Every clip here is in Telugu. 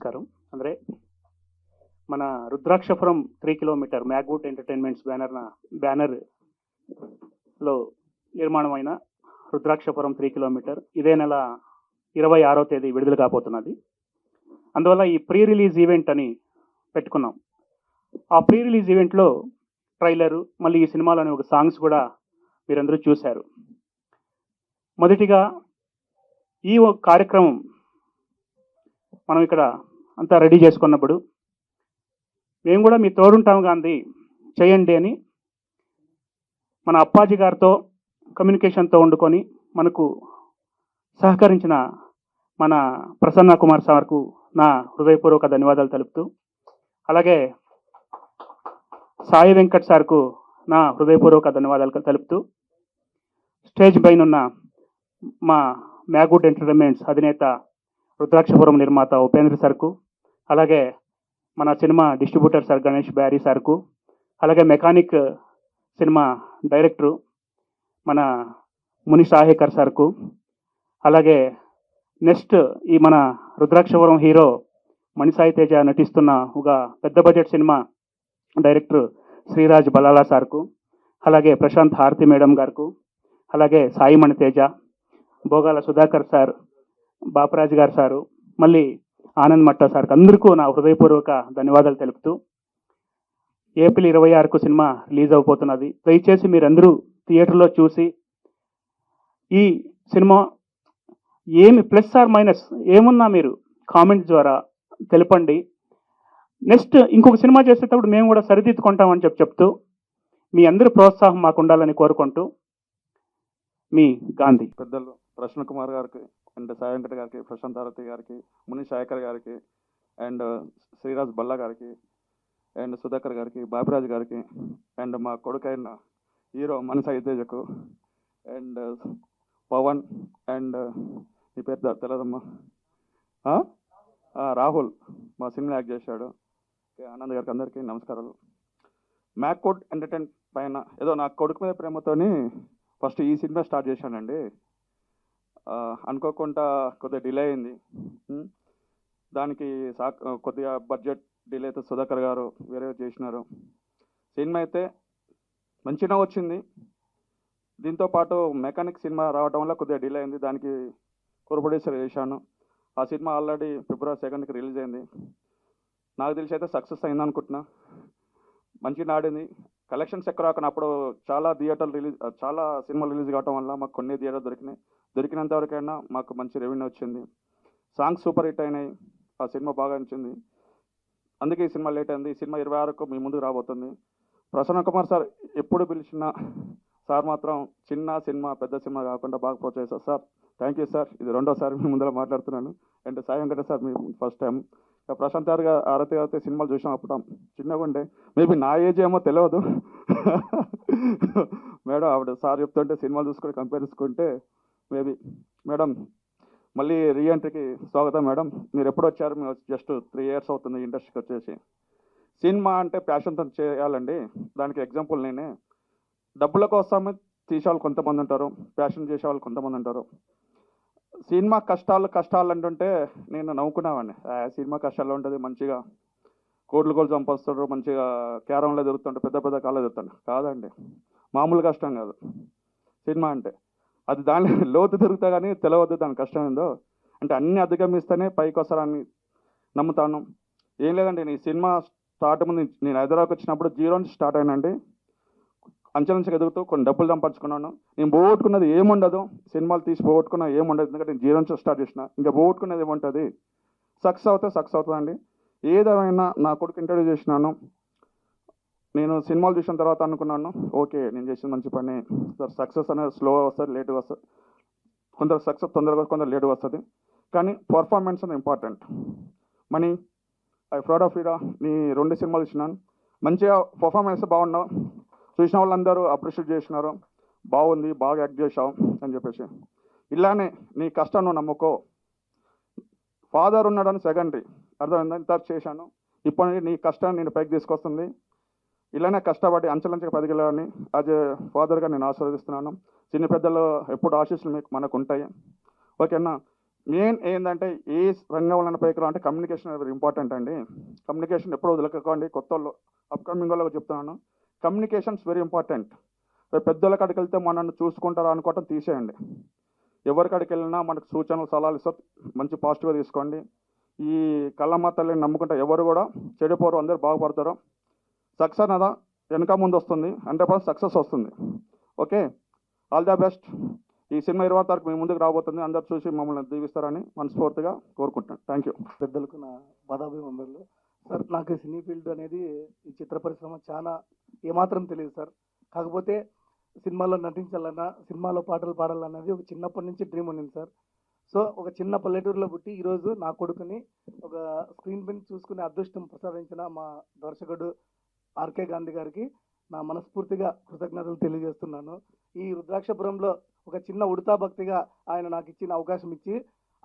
నమస్కారం. ಅಂದರೆ మన రుద్రాక్షపురం 3 కిలోమీటర్ మ్యాగ్వుడ్ ఎంటర్టైన్మెంట్స్ బ్యానర్లో నిర్మాణమైన రుద్రాక్షపురం 3 కిలోమీటర్ ఇదే నెల 26వ తేదీ విడుదల కాబోతున్నది. అందువల్ల ఈ ప్రీ రిలీజ్ ఈవెంట్ అని పెట్టుకున్నాం. ఆ ప్రీ రిలీజ్ ఈవెంట్లో ట్రైలరు, మళ్ళీ ఈ సినిమాలోని ఒక సాంగ్స్ కూడా మీరందరూ చూశారు. మొదటిగా ఈ కార్యక్రమం మనం ఇక్కడ అంతా రెడీ చేసుకున్నప్పుడు మేము కూడా మీ తోడుంటాం గాంధీ చేయండి అని మన అప్పాజీ గారితో కమ్యూనికేషన్తో వండుకొని మనకు సహకరించిన మన ప్రసన్న కుమార్ సార్కు నా హృదయపూర్వక ధన్యవాదాలు తెలుపుతూ, అలాగే సాయి వెంకట్ సార్కు నా హృదయపూర్వక ధన్యవాదాలు తెలుపుతూ, స్టేజ్ పైన ఉన్న మా మ్యాగ్వుడ్ ఎంటర్టైన్మెంట్స్ అధినేత రుద్రాక్షపురం నిర్మాత ఉపేంద్ర సార్కు, అలాగే మన cinema distributor sir Ganesh Barry సార్కు, అలాగే మెకానిక్ సినిమా డైరెక్టరు మన ముని సాహేకర్ సార్కు, అలాగే నెక్స్ట్ ఈ మన రుద్రాక్షపురం హీరో మణిసాయి తేజ నటిస్తున్న ఒక పెద్ద budget cinema director Sreeraj Balala సార్కు, అలాగే ప్రశాంత్ హారతి మేడం గారికి, అలాగే సాయి మణి తేజ, భోగాల సుధాకర్ సార్, బాపరాజు గారు సారు, మళ్ళీ ఆనంద్ మట్టా సార్కి అందరికీ నా హృదయపూర్వక ధన్యవాదాలు తెలుపుతూ, ఏప్రిల్ 26కు సినిమా రిలీజ్ అవబోతున్నది. దయచేసి మీరందరూ థియేటర్లో చూసి ఈ సినిమా ఏమి ప్లస్ ఆర్ మైనస్ ఏమున్నా మీరు కామెంట్ ద్వారా తెలపండి. నెక్స్ట్ ఇంకొక సినిమా చేసేటప్పుడు మేము కూడా సరిదిద్దుకుంటామని చెప్తూ మీ అందరి ప్రోత్సాహం మాకు ఉండాలని కోరుకుంటూ మీ గాంధీ. పెద్దలు ప్రసన్న కుమార్ గారికి అండ్ సాయి వెంకట గారికి, ప్రశాంత్ హారతి గారికి, ముని శేఖర్ గారికి, అండ్ శ్రీరాజ్ బల్లా గారికి, అండ్ సుధాకర్ గారికి, బాపిరాజు గారికి, అండ్ మా కొడుకైన హీరో మణిసాయి తేజకు, అండ్ పవన్, అండ్ ఈ పేరు తెలదమ్మా రాహుల్ మా సినిమా యాక్ట్ చేశాడు, ఆనంద్ గారికి, అందరికీ నమస్కారాలు. మ్యాగ్వుడ్ ఎంటర్టైన్ పైన ఏదో నా కొడుకు మీద ప్రేమతోని ఫస్ట్ ఈ సినిమా స్టార్ట్ చేశానండి. అనుకోకుండా కొద్దిగా డిలే అయింది. దానికి కొద్దిగా బడ్జెట్ డిలే అయితే సుధాకర్ గారు వేరే చేసినారు. సినిమా అయితే మంచిగా వచ్చింది. దీంతోపాటు మెకానిక్ సినిమా రావడం వల్ల కొద్దిగా డిలే అయింది. దానికి ప్రొడ్యూసర్ చేశాను. ఆ సినిమా ఆల్రెడీ ఫిబ్రవరి 2కి రిలీజ్ అయింది. నాకు తెలిసి అయితే సక్సెస్ అయింది అనుకుంటున్నా. మంచిగా ఆడింది. కలెక్షన్స్ ఎక్కువ రాకున్నప్పుడు చాలా సినిమాలు రిలీజ్ కావడం వల్ల మాకు కొన్ని థియేటర్ దొరికినంత వరకైనా మాకు మంచి రెవెన్యూ వచ్చింది. సాంగ్స్ సూపర్ హిట్ అయినాయి. ఆ సినిమా బాగా నచ్చింది. అందుకే ఈ సినిమా లేట్ అయింది. ఈ సినిమా 26కు మీ ముందుకు రాబోతుంది. ప్రసన్న కుమార్ సార్ ఎప్పుడు పిలిచిన సార్ మాత్రం చిన్న సినిమా పెద్ద సినిమా కాకుండా బాగా ప్రోత్సహిస్తారు సార్. Thank you sir. ఇది రెండోసారి మీ ముందర మాట్లాడుతున్నాను. అండ్ సాయి వెంకట సార్ మీ ఫస్ట్ టైం. ప్రశాంత్ గారు ఆరతి సినిమాలు చూసాం. అప్పుడు చిన్నగా ఉండే, మేబీ నా ఏజ్ ఏమో తెలియదు. మేడం ఆవిడ సార్ చెప్తుంటే సినిమాలు చూసుకొని కంపేర్ చేసుకుంటే మేబీ మేడం మళ్ళీ రీఎంట్రీకి స్వాగతం మేడం. మీరు ఎప్పుడు వచ్చారు? మేము జస్ట్ 3 years అవుతుంది ఇండస్ట్రీకి వచ్చేసి. సినిమా అంటే ప్యాషన్తో చేయాలండి. దానికి ఎగ్జాంపుల్ నేనే. డబ్బుల కోసమే తీసేవాళ్ళు కొంతమంది ఉంటారు, ప్యాషన్ చేసేవాళ్ళు కొంతమంది ఉంటారు. సినిమా కష్టాలు అంటుంటే నేను నవ్వుకున్నామండి. సినిమా కష్టాలు ఉంటుంది, మంచిగా కోట్లు సంపాదిస్తారు, మంచిగా క్యారంలో తిరుగుతుంటే, పెద్ద పెద్ద కాళ్ళు తిరుగుతాడు. కాదండి, మామూలు కష్టం కాదు సినిమా అంటే. అది దాని లోతు తిరుగుతా కానీ తెలియవద్దు దాని కష్టం ఏందో. అంటే అన్నీ అధిగమిస్తేనే పైకి వస్తారని నమ్ముతాను. ఏం లేదండి, నేను ఈ సినిమా స్టార్ట్ ముందు నేను హైదరాబాద్కి వచ్చినప్పుడు 0 నుంచి స్టార్ట్ అయినండి. అంచెలంచెగా ఎదుగుతూ కొన్ని డబ్బులు సంపాదించుకున్నాను. నేను పోగొట్టుకున్నది ఏముండదు. సినిమాలు తీసి పోగొట్టుకున్నా ఏముండదు. ఎందుకంటే నేను 0 నుంచి స్టార్ట్ చేసిన. ఇంకా పోగొట్టుకున్నది ఏముంటుంది. సక్సెస్ అవుతుందండి. ఏదేమైనా నా కొడుకు ఇంటర్వ్యూ చేసినాను. నేను సినిమాలు చూసిన తర్వాత అనుకున్నాను, ఓకే నేను చేసిన మంచి పని. సక్సెస్ అనేది స్లోగా వస్తుంది, లేట్గా వస్తుంది. కొందరు సక్సెస్ తొందరగా, కొందరు లేట్గా వస్తుంది. కానీ పర్ఫార్మెన్స్ అనేది important. Money I proud of you. నీ 2 సినిమాలు చూసినాను. మంచిగా పర్ఫార్మెన్స్ బాగున్నావు. చూసిన వాళ్ళందరూ అప్రిషియేట్ చేసినారు. బాగుంది, బాగా యాక్ట్ చేసావు అని చెప్పేసి. ఇలానే నీ కష్టం నువ్వు నమ్ముకో. ఫాదర్ ఉన్నాడని సెకండరీ, అర్థమైందా? ఇంత చేశాను. ఇప్పుడు నీ కష్టం నేను పైకి తీసుకొస్తుంది. ఇలానే కష్టపడి అంచెలంచెగా పదిగలని యాజ్ ఏ ఫాదర్గా నేను ఆశీర్వదిస్తున్నాను. చిన్న పెద్దలు ఎప్పుడు ఆశీస్సులు మనకు ఉంటాయి. ఓకేనా? మెయిన్ ఏంటంటే ఏ రంగంలో పైకి అంటే కమ్యూనికేషన్ వెరీ ఇంపార్టెంట్ అండి. కమ్యూనికేషన్ ఎప్పుడూ వదలకండి. కొత్త వాళ్ళు అప్కమింగ్ వాళ్ళకి చెప్తున్నాను, కమ్యూనికేషన్స్ వెరీ ఇంపార్టెంట్. పెద్దోళ్ళ కాడికి వెళ్తే మనల్ని చూసుకుంటారా అనుకోవటం తీసేయండి. ఎవరి కాడికి వెళ్ళినా మనకు సూచనలు సలహాలు ఇస్తారు, మంచి పాజిటివ్గా తీసుకోండి. ఈ కళ్ళమ్మ తల్లిని నమ్ముకుంటే ఎవరు కూడా చెడిపోరు, అందరూ బాగుపడతారు. సక్సెస్ అదా వెనక ముందు వస్తుంది, 100% సక్సెస్ వస్తుంది. Okay, all the best. ఈ సినిమా 20 తారీఖు మీ ముందుకు రాబోతుంది. అందరు చూసి మమ్మల్ని దీవిస్తారని మనస్ఫూర్తిగా కోరుకుంటున్నాను. Thank you. పెద్దలకు నా పదాభివందనలు. సార్, నాకు సినీ ఫీల్డ్ అనేది, ఈ చిత్ర పరిశ్రమ చాలా ఏమాత్రం తెలియదు సార్. కాకపోతే సినిమాలో నటించాలన్నా, సినిమాలో పాటలు పాడాలన్నది ఒక చిన్నప్పటి నుంచి డ్రీమ్ ఉండింది సార్. సో ఒక చిన్న పల్లెటూరులో పుట్టి ఈరోజు నా కొడుకుని ఒక స్క్రీన్ పైన చూసుకునే అదృష్టం ప్రసాదించిన మా దర్శకుడు ఆర్కే గాంధీ గారికి నా మనస్ఫూర్తిగా కృతజ్ఞతలు తెలియజేస్తున్నాను. ఈ రుద్రాక్షపురంలో ఒక చిన్న ఉడతా భక్తిగా ఆయన నాకు ఇచ్చిన అవకాశం ఇచ్చి,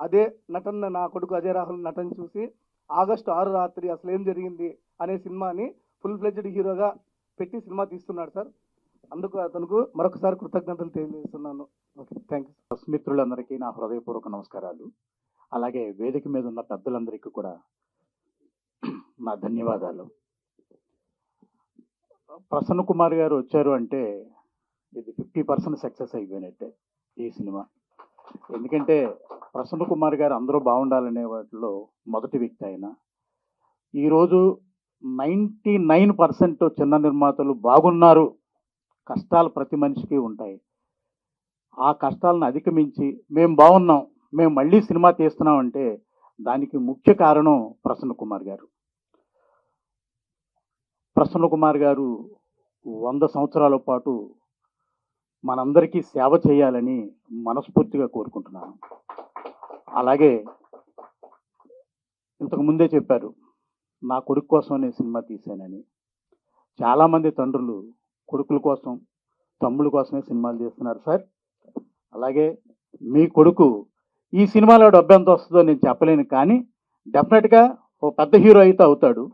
అదే నటన నా కొడుకు అజయ్ రాహుల్ నటన చూసి ఆగస్టు 6 రాత్రి అసలు ఏం జరిగింది అనే సినిమాని ఫుల్ ఫ్లెడ్జ్డ్ హీరోగా పెట్టి సినిమా తీస్తున్నాడు సార్. అందుకు అతనికి మరొకసారి కృతజ్ఞతలు తెలియజేస్తున్నాను. Okay, thank you. మిత్రులందరికీ నా హృదయపూర్వక నమస్కారాలు. అలాగే వేదిక మీద ఉన్న పెద్దలందరికీ కూడా నా ధన్యవాదాలు. ప్రసన్న కుమార్ గారు వచ్చారు అంటే ఇది 50% సక్సెస్ అయిపోయినట్టే ఈ సినిమా. ఎందుకంటే ప్రసన్న కుమార్ గారు అందరూ బాగుండాలనే వాటిలో మొదటి వ్యక్తి ఆయన. ఈరోజు 99% చిన్న నిర్మాతలు బాగున్నారు. కష్టాలు ప్రతి మనిషికి ఉంటాయి. ఆ కష్టాలను అధిగమించి మేము బాగున్నాం, మేము మళ్ళీ సినిమా తీస్తున్నాం అంటే దానికి ముఖ్య కారణం ప్రసన్న కుమార్ గారు. ప్రసన్న కుమార్ గారు 100 సంవత్సరాల పాటు మనందరికీ సేవ చేయాలని మనస్ఫూర్తిగా కోరుకుంటున్నాను. అలాగే ఇంతకు ముందే చెప్పారు, నా కొడుకు కోసం నేను సినిమా తీశానని. చాలామంది తండ్రులు కొడుకుల కోసం, తమ్ముళ్ళ కోసమే సినిమాలు చేస్తున్నారు సార్. అలాగే మీ కొడుకు ఈ సినిమాలో డబ్బు ఎంత వస్తుందో నేను చెప్పలేను, కానీ డెఫినెట్గా ఓ పెద్ద హీరో అయితే అవుతాడు.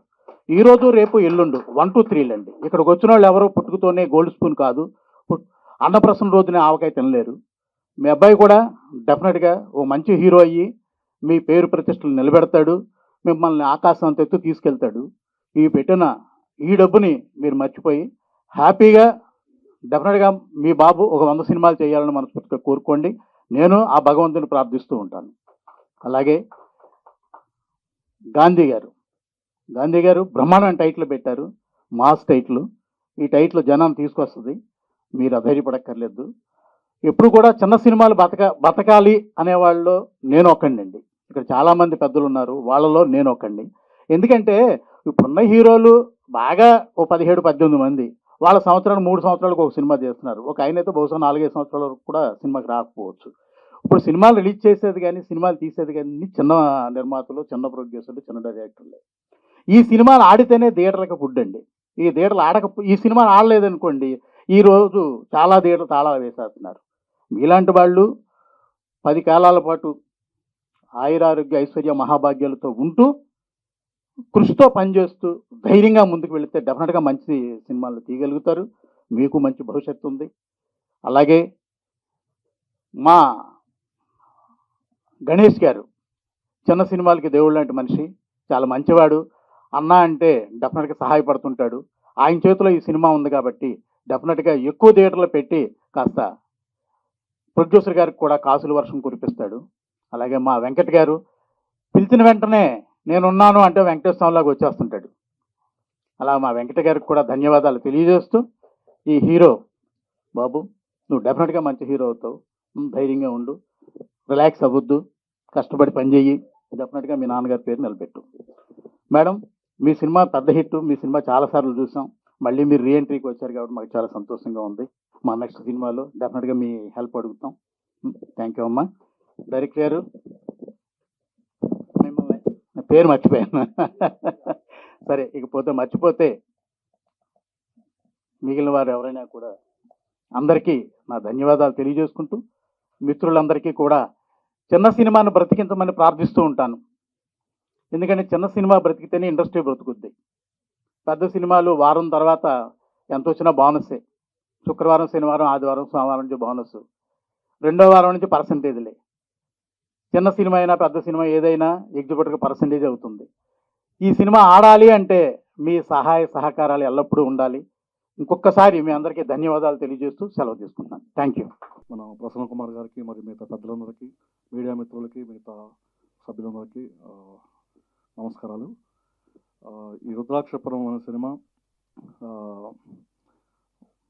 ఈరోజు రేపు ఎల్లుండు 1, 2, 3 అండి. ఇక్కడికి వచ్చిన వాళ్ళు ఎవరో పుట్టుకతోనే గోల్డ్ స్పూన్ కాదు, అన్నప్రసన్న రోజునే ఆవకాయ తినలేరు. మీ అబ్బాయి కూడా డెఫినెట్గా ఓ మంచి హీరో అయ్యి మీ పేరు ప్రతిష్టలు నిలబెడతాడు, మిమ్మల్ని ఆకాశం అంత ఎత్తు తీసుకెళ్తాడు. ఈ పెట్టిన ఈ డబ్బుని మీరు మర్చిపోయి హ్యాపీగా డెఫినెట్గా మీ బాబు ఒక 100 సినిమాలు చేయాలని మనస్ఫూర్తిగా కోరుకోండి. నేను ఆ భగవంతుని ప్రార్థిస్తూ ఉంటాను. అలాగే గాంధీ గారు బ్రహ్మాండమైన టైటిల్ పెట్టారు, మాస్ టైటిల్. ఈ టైటిల్ జనం తీసుకొస్తుంది, మీరు అధైర్యపడక్కర్లేదు. ఎప్పుడు కూడా చిన్న సినిమాలు బతకాలి అనేవాళ్ళు నేను ఒకండి. ఇక్కడ చాలామంది పెద్దలు ఉన్నారు, వాళ్ళలో నేను ఒకండి. ఎందుకంటే ఇప్పుడున్న హీరోలు బాగా ఓ 17, 18 మంది, వాళ్ళ సంవత్సరాలు 3 సంవత్సరాలకు ఒక సినిమా చేస్తున్నారు. ఒక ఆయన అయితే బహుశా 4, 5 సంవత్సరాల వరకు కూడా సినిమాకి రాకపోవచ్చు. ఇప్పుడు సినిమాలు రిలీజ్ చేసేది కానీ, సినిమాలు తీసేది కానీ చిన్న నిర్మాతలు, చిన్న ప్రొడ్యూసర్లు, చిన్న డైరెక్టర్లు. ఈ సినిమాలు ఆడితేనే థియేటర్లకు ఫుడ్ అండి. ఈ థియేటర్లు ఈ సినిమాలు ఆడలేదనుకోండి, ఈరోజు చాలా థియేటర్లు తాళాలు వేసేస్తున్నారు. మీలాంటి వాళ్ళు 10 కాలాల పాటు ఆయురారోగ్య ఐశ్వర్య మహాభాగ్యాలతో ఉంటూ కృషితో పనిచేస్తూ ధైర్యంగా ముందుకు వెళితే డెఫినెట్గా మంచి సినిమాలు తీయగలుగుతారు, మీకు మంచి భవిష్యత్తు ఉంది. అలాగే మా గణేష్ గారు చిన్న సినిమాలకి దేవుడు లాంటి మనిషి, చాలా మంచివాడు. అన్న అంటే డెఫినెట్గా సహాయపడుతుంటాడు. ఆయన చేతిలో ఈ సినిమా ఉంది కాబట్టి డెఫినెట్గా ఎక్కువ థియేటర్లో పెట్టి కాస్త ప్రొడ్యూసర్ గారికి కూడా కాసుల వర్షం కురిపిస్తాడు. అలాగే మా వెంకట్ గారు పిలిచిన వెంటనే నేనున్నాను అంటే వెంకటేశ్వరంలాగా వచ్చేస్తుంటాడు. అలా మా వెంకట గారికి కూడా ధన్యవాదాలు తెలియజేస్తూ, ఈ హీరో బాబు నువ్వు డెఫినెట్గా మంచి హీరో అవుతావు, ధైర్యంగా ఉండు, రిలాక్స్ అవ్వద్దు, కష్టపడి పనిచేయి, డెఫినెట్గా మీ నాన్నగారి పేరు నిలబెట్టు. మేడం, మీ సినిమా పెద్ద హిట్, మీ సినిమా చాలాసార్లు చూసాం, మళ్ళీ మీరు రీఎంట్రీకి వచ్చారు కాబట్టి మాకు చాలా సంతోషంగా ఉంది. మా నెక్స్ట్ సినిమాలో డెఫినెట్గా మీ హెల్ప్ అడుగుతాం. థ్యాంక్ యూ అమ్మా. డైరెక్టర్ గారు మిమ్మల్ని పేరు మర్చిపోయాను సరే, ఇకపోతే మర్చిపోతే మిగిలిన వారు ఎవరైనా కూడా అందరికీ నా ధన్యవాదాలు తెలియజేసుకుంటూ, మిత్రులందరికీ కూడా చిన్న సినిమాను బ్రతికించమని ప్రార్థిస్తూ ఉంటాను. ఎందుకంటే చిన్న సినిమా బ్రతికితేనే ఇండస్ట్రీ బ్రతుకుద్ది. పెద్ద సినిమాలు వారం తర్వాత ఎంత వచ్చినా బోనసే. శుక్రవారం, శనివారం, ఆదివారం, సోమవారం నుంచి బోనస్, రెండో వారం నుంచి పర్సంటేజ్లే. చిన్న సినిమా అయినా పెద్ద సినిమా ఏదైనా ఎగ్జిబిటర్కి పర్సంటేజ్ అవుతుంది. ఈ సినిమా ఆడాలి అంటే మీ సహాయ సహకారాలు ఎల్లప్పుడూ ఉండాలి. ఇంకొకసారి మీ అందరికీ ధన్యవాదాలు తెలియజేస్తూ సెలవు తీసుకుంటున్నాను. Thank you. మన ప్రసన్న కుమార్ గారికి మరియు మిగతా పెద్దలందరికీ, మీడియా మిత్రులకి, మిగతా సభ్యులందరికీ నమస్కారాలు. ఈ రుద్రాక్షపురం అనే సినిమా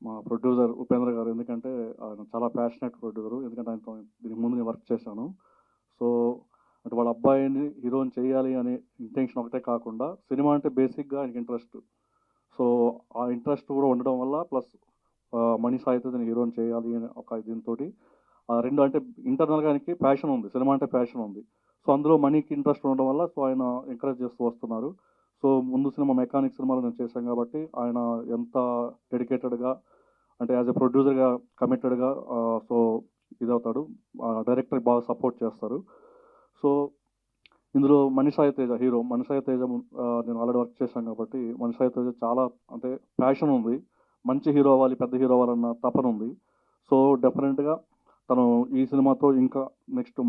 మా ప్రొడ్యూసర్ ఉపేంద్ర గారు, ఎందుకంటే ఆయన చాలా ప్యాషనెట్ ప్రొడ్యూసరు, ఎందుకంటే ఆయనతో దీనికి ముందు నేను వర్క్ చేశాను. సో అంటే వాళ్ళ అబ్బాయిని హీరోని చేయాలి అనే ఇంటెన్షన్ ఒకటే కాకుండా సినిమా అంటే బేసిక్గా ఆయనకి ఇంట్రెస్ట్. సో ఆ ఇంట్రెస్ట్ కూడా ఉండడం వల్ల ప్లస్ మనీ సాయితో నేను హీరోని చేయాలి అనే ఒక దీంతో రెండు అంటే ఇంటర్నల్గా ఆయనకి ప్యాషన్ ఉంది, సినిమా అంటే ప్యాషన్ ఉంది. సో అందులో మనీకి ఇంట్రెస్ట్ ఉండడం వల్ల సో ఆయన ఎంకరేజ్ చేస్తూ వస్తున్నారు. సో ముందు సినిమా మెకానిక్ సినిమాలో నేను చేశాను కాబట్టి ఆయన ఎంత డెడికేటెడ్గా అంటే యాజ్ ఎ ప్రొడ్యూసర్గా కమిటెడ్గా సో ఇదవుతాడు. డైరెక్టర్ బాగా సపోర్ట్ చేస్తారు. సో ఇందులో మనీషాయి తేజ హీరో. మనీషాయి తేజ నేను ఆల్రెడీ వర్క్ చేశాను కాబట్టి మనీషాయి తేజ చాలా అంటే ప్యాషన్ ఉంది, మంచి హీరో అవ్వాలి, పెద్ద హీరో అవ్వాలన్న తపన ఉంది. సో డెఫినెట్గా తను ఈ సినిమాతో ఇంకా నెక్స్ట్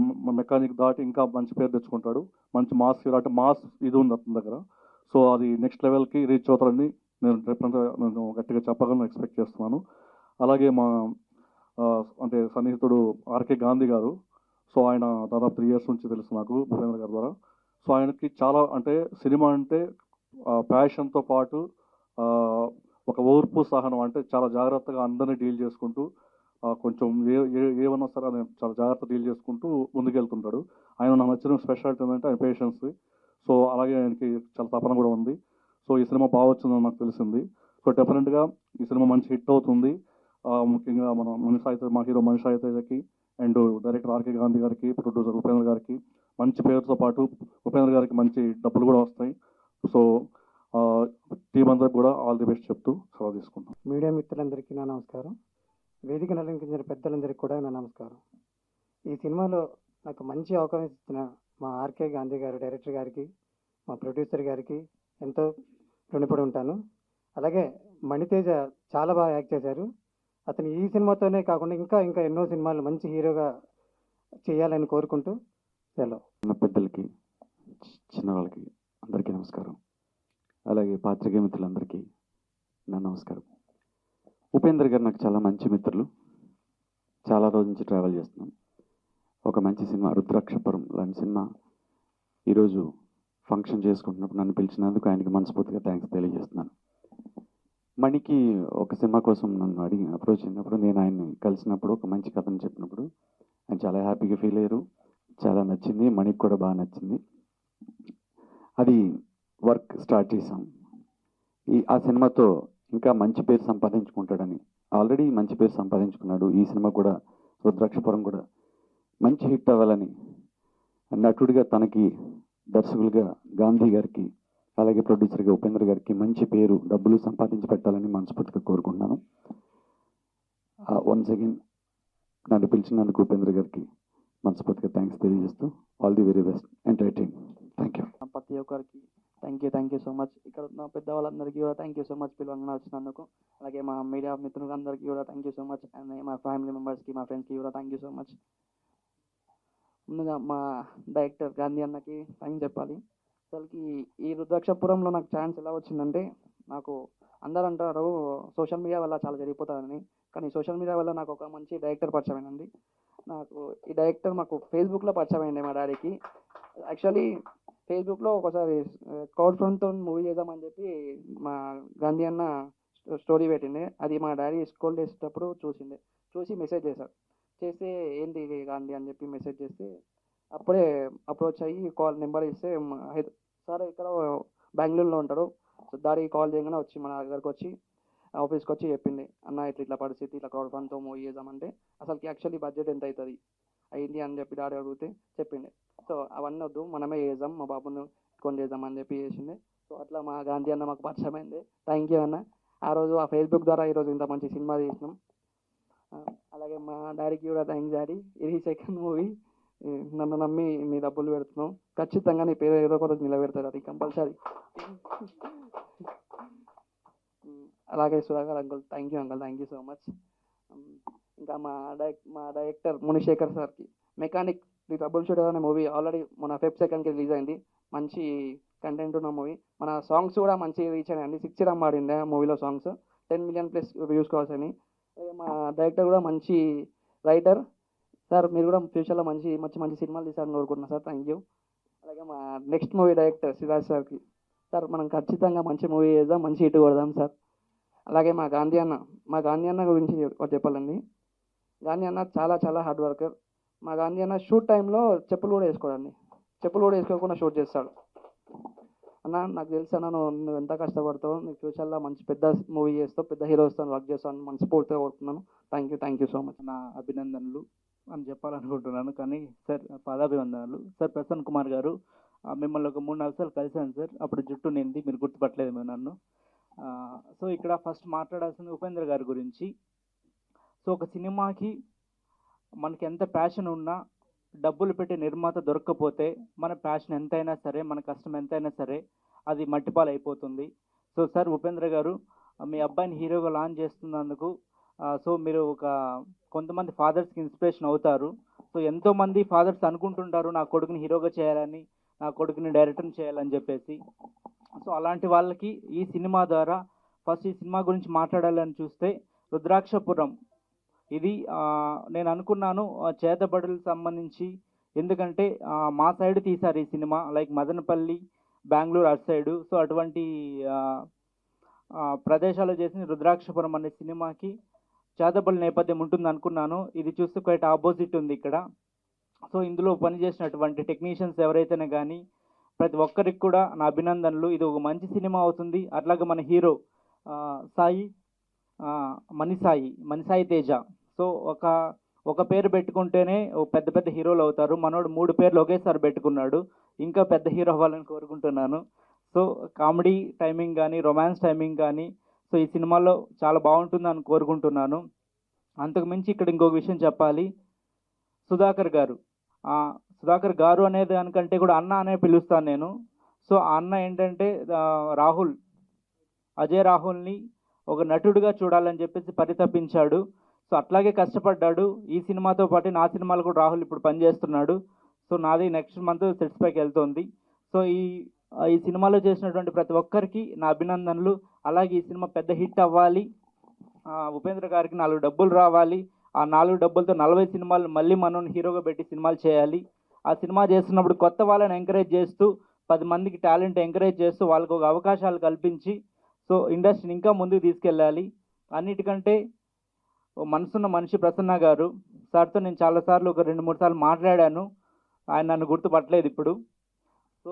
మెకానిక్ దాటి ఇంకా మంచి పేరు తెచ్చుకుంటాడు. మంచి మాస్ హీరో అంటే మాస్ ఇది ఉంది అతని దగ్గర. సో అది నెక్స్ట్ లెవెల్కి రీచ్ అవుతారని నేను గట్టిగా చెప్పగలను, ఎక్స్పెక్ట్ చేస్తున్నాను. అలాగే మా అంటే సన్నిహితుడు ఆర్కే గాంధీ గారు. సో ఆయన దాదాపు 3 years నుంచి తెలుసు నాకు భూపేంద్ర గారి ద్వారా. సో ఆయనకి చాలా అంటే సినిమా అంటే ప్యాషన్తో పాటు ఒక ఓర్పు సహనం, అంటే చాలా జాగ్రత్తగా అందరినీ డీల్ చేసుకుంటూ కొంచెం ఏమన్నా సరే ఆయన చాలా జాగ్రత్త డీల్ చేసుకుంటూ ముందుకెళ్తుంటాడు. ఆయన నాకు నచ్చిన స్పెషాలిటీ ఏంటంటే ఆయన పేషెన్స్. సో అలాగే ఆయనకి చాలా తపన కూడా ఉంది. సో ఈ సినిమా బాగా వచ్చిందని నాకు తెలిసింది. సో డెఫినెట్గా ఈ సినిమా మంచి హిట్ అవుతుంది. ముఖ్యంగా మన మా హీరో మనీషాయి తేజకి అండ్ డైరెక్టర్ ఆర్కే గాంధీ గారికి, ప్రొడ్యూసర్ ఉపేంద్ర గారికి మంచి పేరుతో పాటు ఉపేంద్ర గారికి మంచి డబ్బులు కూడా వస్తాయి. సో టీం అందరికి కూడా ఆల్ ది బెస్ట్ చెప్తూ సెలవు తీసుకుంటాం. మీడియా మిత్రులందరికీ నా నమస్కారం. వేదిక అలంకరించిన పెద్దలందరికీ కూడా నా నమస్కారం. ఈ సినిమాలో నాకు మంచి అవకాశం ఇచ్చిన మా ఆర్కే గాంధీ గారు డైరెక్టర్ గారికి, మా ప్రొడ్యూసర్ గారికి ఎంతో రుణపడి ఉంటాను. అలాగే మణితేజ చాలా బాగా యాక్ట్ చేశారు. అతను ఈ సినిమాతోనే కాకుండా ఇంకా ఇంకా ఎన్నో సినిమాలు మంచి హీరోగా చేయాలని కోరుకుంటూ సెలవు. చిన్న పెద్దలకి, చిన్నవాళ్ళకి అందరికీ నమస్కారం. అలాగే పాత్రికేయ మిత్రులందరికీ నా నమస్కారం. ఉపేంద్ర గారు నాకు చాలా మంచి మిత్రులు. చాలా రోజుల నుంచి ట్రావెల్ చేస్తున్నాం. ఒక మంచి సినిమా రుద్రాక్షపురం లాంటి సినిమా ఈరోజు ఫంక్షన్ చేసుకుంటున్నప్పుడు నన్ను పిలిచినందుకు ఆయనకి మనస్ఫూర్తిగా థ్యాంక్స్ తెలియజేస్తున్నాను. మణికి ఒక సినిమా కోసం నన్ను అప్రోచ్ అయినప్పుడు, నేను ఆయన్ని కలిసినప్పుడు ఒక మంచి కథను చెప్పినప్పుడు ఆయన చాలా హ్యాపీగా ఫీల్ అయ్యారు. చాలా నచ్చింది, మణికి కూడా బాగా నచ్చింది. అది వర్క్ స్టార్ట్ చేసాం. ఆ సినిమాతో ఇంకా మంచి పేరు సంపాదించుకుంటాడని, ఆల్రెడీ మంచి పేరు సంపాదించుకున్నాడు. ఈ సినిమా కూడా రుద్రాక్షపురం కూడా మంచి హిట్ అవ్వాలని నటుడిగా తనకి, దర్శకులుగా గాంధీ గారికి, అలాగే ప్రొడ్యూసర్గా ఉపేంద్ర గారికి మంచి పేరు, డబ్బులు సంపాదించి పెట్టాలని మనస్ఫూర్తిగా కోరుకుంటున్నాను. వన్స్ అగైన్ నన్ను పిలిచినందుకు ఉపేంద్ర గారికి మనస్ఫూర్తిగా థ్యాంక్స్ తెలియజేస్తూ all the very best entire team. Thank you. ప్రతి ఒక్కరికి థ్యాంక్ యూ సో మచ్. ఇక్కడ ఉన్న పెద్దవాళ్ళందరికీ కూడా థ్యాంక్ యూ సో మచ్ పిలవంగా వచ్చినందుకు. అలాగే మా మీడియా మిత్రులందరికీ కూడా thank you so much. And మా ఫ్యామిలీ మెంబర్స్కి, మా ఫ్రెండ్స్కి కూడా థ్యాంక్ యూ సో మచ్. ముందుగా మా డైరెక్టర్ గాంధీ అన్నకి థ్యాంక్స్ చెప్పాలి. అసలుకి ఈ రుద్రాక్షపురంలో నాకు ఛాన్స్ ఎలా వచ్చిందంటే, నాకు అందరూ అంటారు సోషల్ మీడియా వల్ల చాలా జరిగిపోతుందని, కానీ సోషల్ మీడియా వల్ల నాకు ఒక మంచి డైరెక్టర్ పరిచయం అయిందండి. నాకు ఈ డైరెక్టర్ మాకు ఫేస్బుక్లో పరిచయం అయింది మా డాడీకి. యాక్చువల్లీ ఫేస్బుక్లో ఒకసారి క్రౌడ్ ఫండ్తో మూవీ చేద్దామని చెప్పి మా గాంధీ అన్న స్టోరీ పెట్టిండే. అది మా డాడీ స్కూల్ చేసేటప్పుడు చూసి మెసేజ్ చేశారు. చేస్తే ఏంటి గాంధీ అని చెప్పి మెసేజ్ చేస్తే అప్పుడే అప్రోచ్ అయ్యి నెంబర్ ఇస్తే సార్ ఇక్కడ బెంగళూరులో ఉంటాడు, సో దాడికి కాల్ చేయగానే వచ్చి మన దగ్గరకు వచ్చి ఆఫీస్కి వచ్చి చెప్పింది, అన్న ఇట్లా పరిస్థితి, ఇట్లా క్రౌడ్ ఫండ్తో మూవీ చేద్దామంటే అసలుకి యాక్చువల్లీ బడ్జెట్ ఎంత అవుతుంది అయింది అని చెప్పి డాడీ అడిగితే చెప్పిండే. సో అవన్నీ వద్దు, మనమే చేద్దాం, మా బాబుని కొని చేద్దాం అని చెప్పి చేసిండే. సో అట్లా మా గాంధీ అన్న మాకు పరిచయం అయింది. థ్యాంక్ యూ అన్న. ఆ రోజు ఆ ఫేస్బుక్ ద్వారా ఈరోజు ఇంత మంచి సినిమా తీసినాం. అలాగే మా డాడీకి కూడా థ్యాంక్స్ డాడీ. ఇది సెకండ్ మూవీ, నన్ను నమ్మి నీ డబ్బులు పెడుతున్నావు, ఖచ్చితంగా నీ పేరు ఏదో ఒకటి నిలబెడతారు, అది కంపల్సరీ. అలాగే Sudhakar uncle thank you so much. ఇంకా మా డైరెక్టర్ మునిశేఖర్ సార్కి, మెకానిక్ ది ట్రబుల్ షూటర్ అనే మూవీ ఆల్రెడీ మన Feb 2కి రిలీజ్ అయింది. మంచి కంటెంట్ ఉన్న మూవీ. మన సాంగ్స్ కూడా మంచి రీచ్ అయినాయండి. 6 రమ్ ఆడింది ఆ మూవీలో songs 10 million plus views calls అని. మా డైరెక్టర్ కూడా మంచి రైటర్. సార్ మీరు కూడా ఫ్యూచర్లో మంచి మంచి మంచి సినిమాలు తీసారని కోరుకుంటున్నాను సార్. Thank you. అలాగే మా నెక్స్ట్ మూవీ డైరెక్టర్ సిరాజ్ సార్కి సార్ మనం ఖచ్చితంగా మంచి మూవీ చేద్దాం, మంచి హిట్ కొడదాం సార్. అలాగే మా గాంధీ అన్న గురించి ఒకటి చెప్పాలండి. గాంధీ అన్న చాలా చాలా హార్డ్ వర్కర్. మా గాంధీ అన్న షూట్ టైంలో చెప్పులు కూడా వేసుకోడండి. చెప్పులు కూడా వేసుకోకుండా షూట్ చేస్తాడు. అన్న నాకు తెలుసు అన్న నువ్వు ఎంత కష్టపడతావు, నీకు ఫ్యూచర్లో మంచి పెద్ద మూవీ చేస్తావు, పెద్ద హీరోస్తో వర్క్ చేస్తావు అని మనస్ఫూర్తిగా కోరుతున్నాను. Thank you so much. నా అభినందనలు అని చెప్పాలనుకుంటున్నాను. కానీ సార్ పాదాభివందనలు. సార్ ప్రసన్న కుమార్ గారు, మిమ్మల్ని ఒక 3-4 సార్లు కలిశాను సార్. అప్పుడు జుట్టు నింది, మీరు గుర్తుపట్టలేదు మేము నన్ను. సో ఇక్కడ ఫస్ట్ మాట్లాడాల్సింది ఉపేంద్ర గారి గురించి. సో ఒక సినిమాకి మనకి ఎంత ప్యాషన్ ఉన్నా డబ్బులు పెట్టి నిర్మాత దొరక్కపోతే మన ప్యాషన్ ఎంతైనా సరే, మన కష్టం ఎంతైనా సరే అది మట్టిపాలు అయిపోతుంది. సో సార్ ఉపేంద్ర గారు మీ అబ్బాయిని హీరోగా లాంచ్ చేస్తున్నందుకు సో మీరు కొంతమంది ఫాదర్స్కి ఇన్స్పిరేషన్ అవుతారు. సో ఎంతోమంది ఫాదర్స్ అనుకుంటుంటారు నా కొడుకుని హీరోగా చేయాలని, నా కొడుకుని డైరెక్టర్ని చేయాలని చెప్పేసి. సో అలాంటి వాళ్ళకి ఈ సినిమా ద్వారా ఫస్ట్ ఈ సినిమా గురించి మాట్లాడాలని చూస్తే రుద్రాక్షపురం ఇది నేను అనుకున్నాను చేతబడులకు సంబంధించి. ఎందుకంటే మా సైడ్ తీశారు ఈ సినిమా, లైక్ మదనపల్లి, బెంగళూరు అటు సైడు. సో అటువంటి ప్రదేశాలు చేసిన రుద్రాక్షపురం అనే సినిమాకి చేతబడి నేపథ్యం ఉంటుంది అనుకున్నాను. ఇది చూస్తే క్వైట్ ఆపోజిట్ ఉంది ఇక్కడ. సో ఇందులో పనిచేసినటువంటి టెక్నీషియన్స్ ఎవరైతేనే కానీ ప్రతి ఒక్కరికి కూడా నా అభినందనలు. ఇది ఒక మంచి సినిమా అవుతుంది. అట్లాగే మన హీరో మణిసాయి తేజ. సో ఒక పేరు పెట్టుకుంటేనే పెద్ద పెద్ద హీరోలు అవుతారు. మనోడు 3 పేర్లు ఒకేసారి పెట్టుకున్నాడు. ఇంకా పెద్ద హీరో అవ్వాలని కోరుకుంటున్నాను. సో కామెడీ టైమింగ్ కానీ, రొమాన్స్ టైమింగ్ కానీ సో ఈ సినిమాలో చాలా బాగుంటుందని కోరుకుంటున్నాను. అంతకు మించి ఇక్కడ ఇంకొక విషయం చెప్పాలి. సుధాకర్ గారు అనే దానికంటే కూడా అన్న అనే పిలుస్తాను నేను. సో ఆ అన్న ఏంటంటే అజయ్ రాహుల్ని ఒక నటుడిగా చూడాలని చెప్పేసి పరితపించాడు. సో అట్లాగే కష్టపడ్డాడు. ఈ సినిమాతో పాటు నా సినిమాలు కూడా రాహుల్ ఇప్పుడు పనిచేస్తున్నాడు. సో నాది నెక్స్ట్ మంత్ సెట్స్ పైకి వెళ్తుంది. సో ఈ సినిమాలో చేసినటువంటి ప్రతి ఒక్కరికి నా అభినందనలు. అలాగే ఈ సినిమా పెద్ద హిట్ అవ్వాలి, ఉపేంద్ర గారికి 4 డబ్బులు రావాలి. ఆ 4 డబ్బులతో 40 సినిమాలు మళ్ళీ మనం హీరోగా పెట్టి సినిమాలు చేయాలి. ఆ సినిమా చేస్తున్నప్పుడు కొత్త వాళ్ళని ఎంకరేజ్ చేస్తూ 10 మందికి టాలెంట్ ఎంకరేజ్ చేస్తూ వాళ్ళకు ఒక అవకాశాలు కల్పించి సో ఇండస్ట్రీని ఇంకా ముందుకు తీసుకెళ్ళాలి. అన్నిటికంటే మనసున్న మనిషి ప్రసన్న గారు సార్తో నేను చాలాసార్లు ఒక 2-3 సార్లు మాట్లాడాను. ఆయన నన్ను గుర్తుపట్టలేదు ఇప్పుడు. సో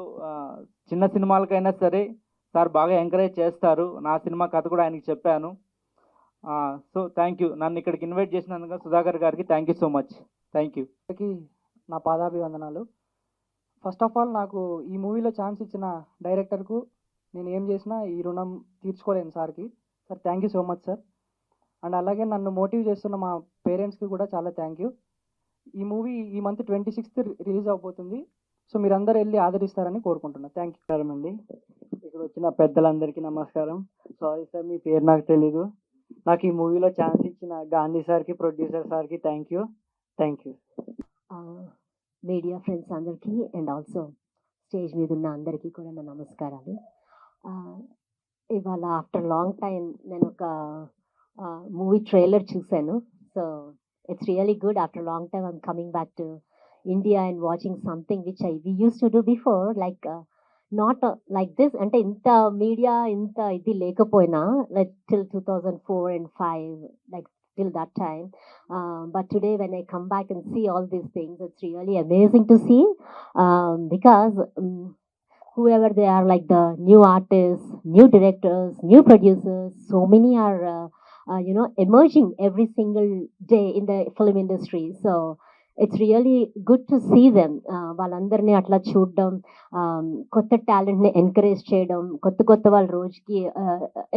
చిన్న సినిమాలకైనా సరే సార్ బాగా ఎంకరేజ్ చేస్తారు. నా సినిమా కథ కూడా ఆయనకి చెప్పాను. So thank you. నన్ను ఇక్కడికి ఇన్వైట్ చేసినందుకు సుధాకర్ గారికి thank you so much. Thank you. నా పాదాభివందనాలు. ఫస్ట్ ఆఫ్ ఆల్ నాకు ఈ మూవీలో ఛాన్స్ ఇచ్చిన డైరెక్టర్కు నేను ఏం చేసినా ఈ రుణం తీర్చుకోలేను సార్కి. Sir thank you so much sir. And అలాగే నన్ను మోటివ్ చేస్తున్న మా పేరెంట్స్కి కూడా చాలా థ్యాంక్ యూ. ఈ మూవీ ఈ మంత్ 26th రిలీజ్ అవబోతుంది. సో మీరందరూ వెళ్ళి ఆదరిస్తారని కోరుకుంటున్నాను. Thank you. నమస్కారం అండి. ఇక్కడ వచ్చిన పెద్దలందరికీ నమస్కారం. సారీ సార్ మీ పేరు నాకు తెలీదు. నాకు ఈ మూవీలో ఛాన్స్ ఇచ్చిన గాంధీ సార్కి, ప్రొడ్యూసర్ సార్కి థ్యాంక్ యూ. మీడియా ఫ్రెండ్స్ అందరికీ అండ్ ఆల్సో స్టేజ్ మీద ఉన్న అందరికీ కూడా నా నమస్కారాలు. ఇవాళ ఆఫ్టర్ లాంగ్ టైం నేను ఒక మూవీ ట్రైలర్ చూశాను. So it's really good. After long time I'm coming back to India and watching something which we used to do before, like not like this. అంటే ఇంత మీడియా ఇంత ఇది లేకపోయినా like till 2004 and 5, like till that time. But today when I come back and see all these things, it's really amazing to see, because whoever they are, like the new artists, new directors, new producers, so many are emerging every single day in the film industry. So it's really good to see them. వాళ్ళందరినీ అట్లా చూడడం, కొత్త టాలెంట్ని ఎంకరేజ్ చేయడం, కొత్త వాళ్ళు రోజుకి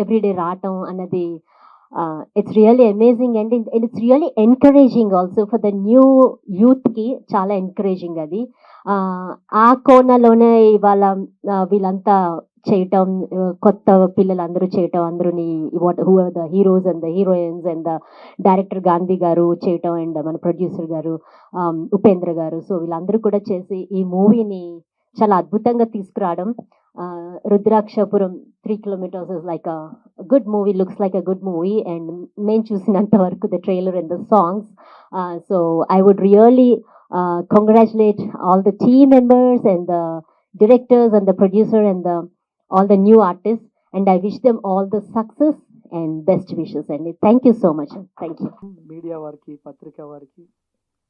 ఎవ్రీడే రావటం అన్నది it's really amazing. And it's really encouraging also for the new యూత్కి. చాలా ఎంకరేజింగ్ అది. ఆ కోణలోనే ఇవాళ వీళ్ళంతా చేయటం, కొత్త పిల్లలందరూ చేయటం, అందరూని who are the heroes and the heroines and the director Gandhi గారు చేయటం అండ్ మన ప్రొడ్యూసర్ గారు ఉపేంద్ర గారు, సో వీళ్ళందరూ కూడా చేసి ఈ మూవీని చాలా అద్భుతంగా తీసుకురావడం. Rudrakshapuram 3 kilometers is like a good movie, looks like a good movie, and మేము చూసినంత వరకు the trailer and the songs, so I would really congratulate all the team members and the directors and the producer and all the new artists, and I wish them all the success and best wishes, and thank you so much. Thank you. Media వారికి, పత్రికా వారికి,